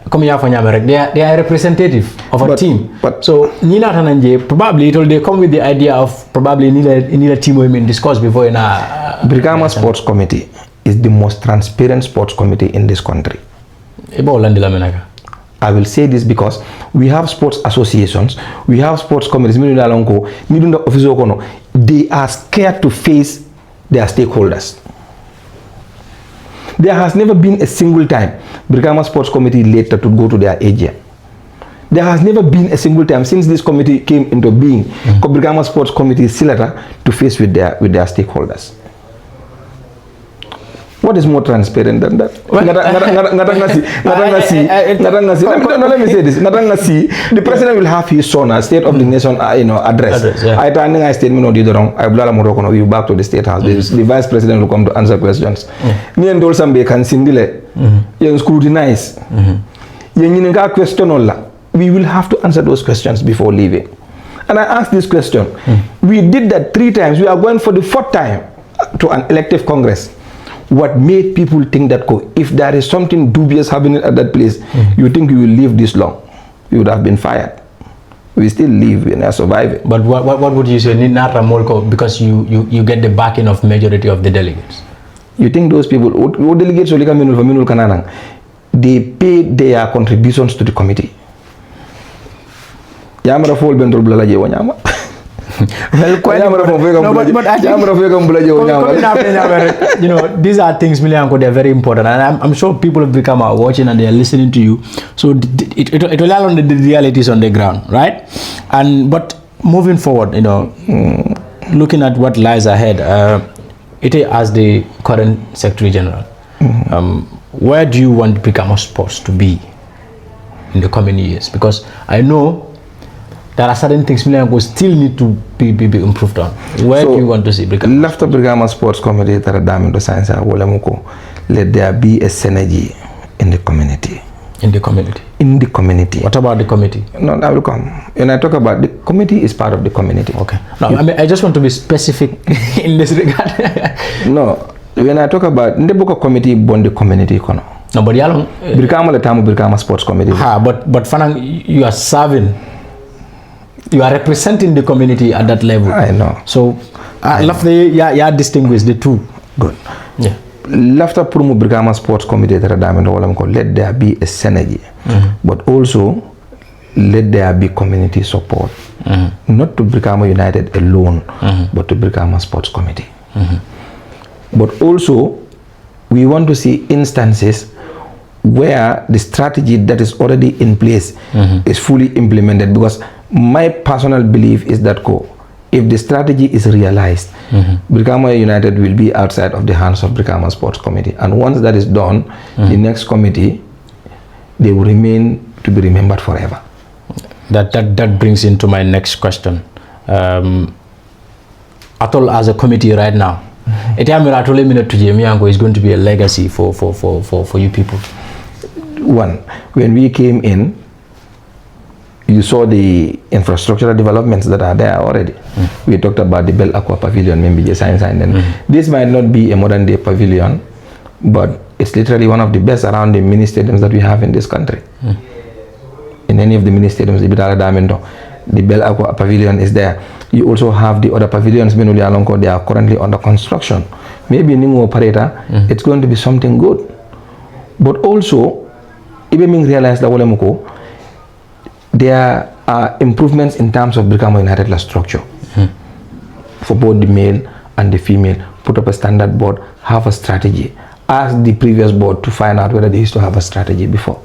they are representative of a team. But so Nina Tananje probably they come with the idea of probably need a team women discuss before in a Brikama Sports Committee is the most transparent sports committee in this country. I will say this because we have sports associations, we have sports committees, they are scared to face their stakeholders. There has never been a single time Brikama Sports Committee later to go to their AGM. There has never been a single time since this committee came into being Brikama Sports Committee later to face with their stakeholders. What is more transparent than that? Let me say this. The president will have his son a State of the Nation address. I turn a statement of the wrong. I blame Morocco. You back to the State House. The vice president will come to answer questions. Me and Dolsambe can sindile. You scrutinize. You question all. We will have to answer those questions before leaving. And I asked this question. We did that 3 times. We are going for the 4th time to an elective Congress. What made people think that if there is something dubious happening at that place, you think you will live this long? You would have been fired. We still live, we are surviving. But what would you say, because you get the backing of majority of the delegates? You think those people, who delegates, they pay their contributions to the committee? These are things they're very important, and I'm sure people have become watching and they are listening to you, so it will allow the realities on the ground, right? But moving forward, looking at what lies ahead, as the current Secretary General, where do you want Brikama Sports to be in the coming years? Because I know there are certain things still need to be improved on. Where do you want to see Brikama? After Brikama Sports Committee, let there be a synergy in the community. In the community? In the community. What about the committee? No, I will come. When I talk about the committee, is part of the community. Okay. No, I just want to be specific in this regard. No, when I talk about the book of committee, bond the community. No, but Brikama Sports Committee. But Fanang, you are serving. You are representing the community at that level. I know. So, distinguish the two. Good. Yeah. After promo Brikama Sports Committee, let there be a synergy, but also let there be community support, not to Brikama United alone, but to Brikama Sports Committee. But also, we want to see instances where the strategy that is already in place is fully implemented. Because my personal belief is that if the strategy is realized, Brikama United will be outside of the hands of Brikama Sports Committee. And once that is done, the next committee, they will remain to be remembered forever. That brings into my next question. Atol as a committee right now, is going to be a legacy for you people? One, when we came in, you saw the infrastructural developments that are there already. We talked about the Bell Aqua Pavilion, maybe science, and then this might not be a modern day pavilion, but it's literally one of the best around the mini stadiums that we have in this country. In any of the mini stadiums, the Bell Aqua Pavilion is there. You also have the other pavilions, they are currently under construction. Maybe a new operator, it's going to be something good. But also, even realize that there are improvements in terms of Brikama United structure. For both the male and the female, put up a standard board, have a strategy. Ask the previous board to find out whether they used to have a strategy before.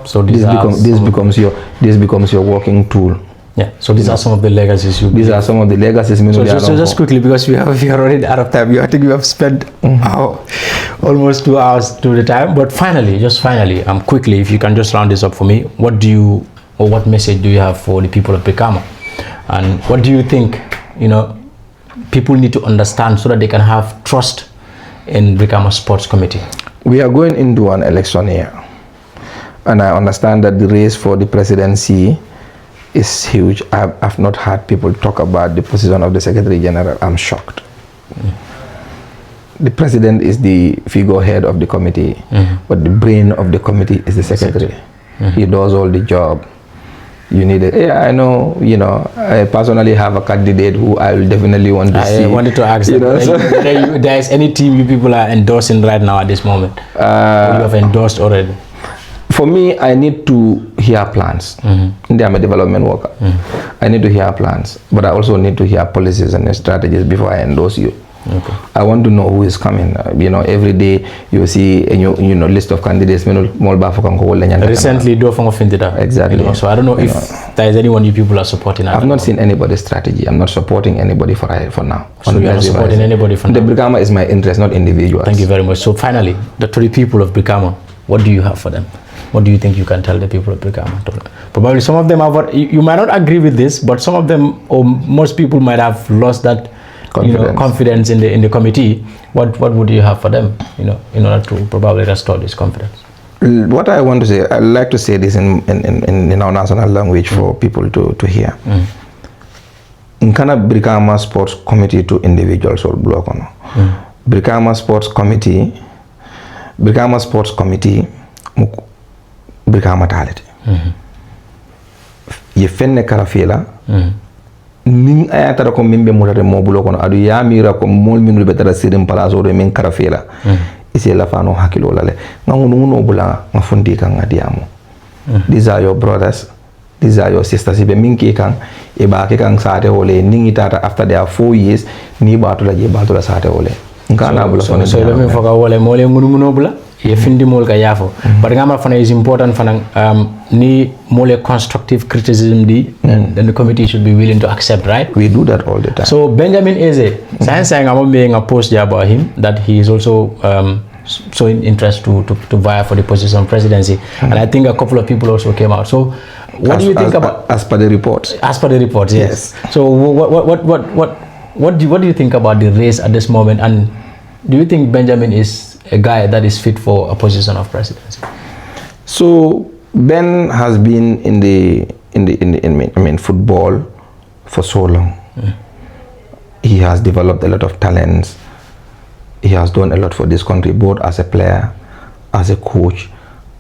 So this becomes your working tool. Yeah. So these are some of the legacies. These are some of the legacies. So just quickly, because we are already out of time. I think we have spent almost 2 hours to the time. But finally, quickly, if you can just round this up for me, what message do you have for the people of Brikama, and what do you think people need to understand so that they can have trust in Brikama Sports Committee? We are going into an election year, and I understand that the race for the presidency is huge. I've not heard people talk about the position of the Secretary General. I'm shocked. The president is the figurehead of the committee, but the brain of the committee is the secretary. He does all the job. You need it. Yeah, I know. I personally have a candidate who I will definitely want to see. I wanted to ask whether there is any team you people are endorsing right now at this moment. You have endorsed already. For me, I need to hear plans. I'm a development worker. I need to hear plans, but I also need to hear policies and strategies before I endorse you. Okay. I want to know who is coming. Every day you see a new list of candidates. Recently, exactly. So I don't know if there is anyone you people are supporting. I've not seen anybody's strategy. I'm not supporting anybody for now. So you're not supporting anybody for now? The Brikama is my interest, not individuals. Thank you very much. So finally, to the people of Brikama, what do you have for them? What do you think you can tell the people of Brikama? Probably some of them you might not agree with this, but some of them, or most people, might have lost that confidence in the committee. What would you have for them, in order to probably restore this confidence? What I want to say, I like to say this in our national language for people to hear. Nkana Brikama Sports Committee to individuals or block on. Brikama Sports Committee, Brikama talent. Ye fenne karafela. Ning ayata ko mimbe mutare mobulo kono adu ya mira ko mol minul betara sirim palaso re min karafela. Isi la fano hakilo lale. Ngunu bula ngafundi kan ngadiamo. These are your brothers. These are your sisters. Ibe minki kan e ba ke kan sate ole ningi tata after there are 4 years ni batula je batula sate ole. Ngana bula so ibe min foka ole mole ngunu bula. Ye findi mol ka yafo. But ngama fana is important fana ni mole constructive criticism then the committee should be willing to accept, right? We do that all the time. So Benjamin Eze, saying I'm being a post there about him that he is also showing interest to vie for the position of presidency, and I think a couple of people also came out. So what do you think about as per the reports? As per the reports, yes. So what do you think about the race at this moment, and do you think Benjamin is a guy that is fit for a position of presidency? So Ben has been in football for so long. He has developed a lot of talents. He has done a lot for this country, both as a player, as a coach,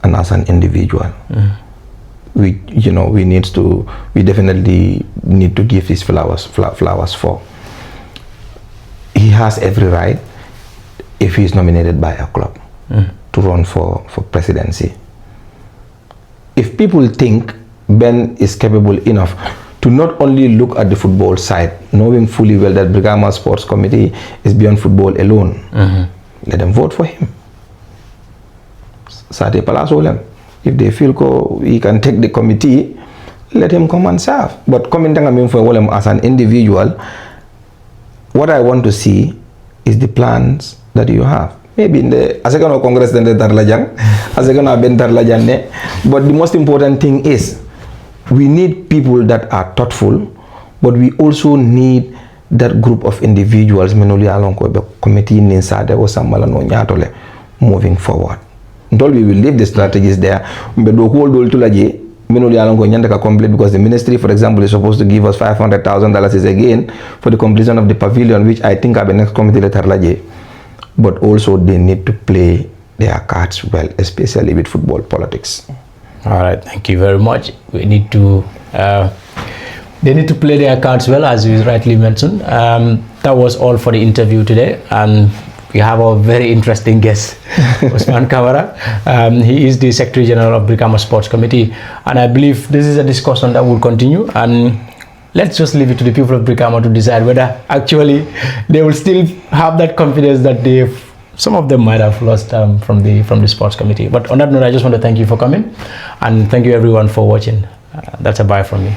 and as an individual. We definitely need to give his flowers for. He has every right, if he is nominated by a club, to run for presidency. If people think Ben is capable enough to not only look at the football side, knowing fully well that Brikama Sports Committee is beyond football alone, let them vote for him. Sate Palasolem. If they feel he can take the committee, let him come and serve. But coming down for Wolem as an individual, what I want to see is the plans that you have. Maybe in the Asakano Congress than the Tarlajan, Asakano Ben Tarlajan. But the most important thing is we need people that are thoughtful, but we also need that group of individuals, Menoli Alonko, the committee inside or Samalano Nyatole, moving forward. Until we will leave the strategies there, but the whole dole to laje, Menoli Alonko Nyandaka complete because the ministry, for example, is supposed to give us $500,000 is again for the completion of the pavilion, which I think are the next committee letter laje. But also they need to play their cards well, especially with football politics. All right, thank you very much. We need to. They need to play their cards well, as you rightly mentioned. That was all for the interview today, and we have a very interesting guest, Usman Camara. He is the Secretary General of Brikama Sports Committee, and I believe this is a discussion that will continue. And let's just leave it to the people of Brikama to decide whether actually they will still have that confidence that some of them might have lost from the sports committee. But on that note, I just want to thank you for coming, and thank you everyone for watching. That's a bye from me.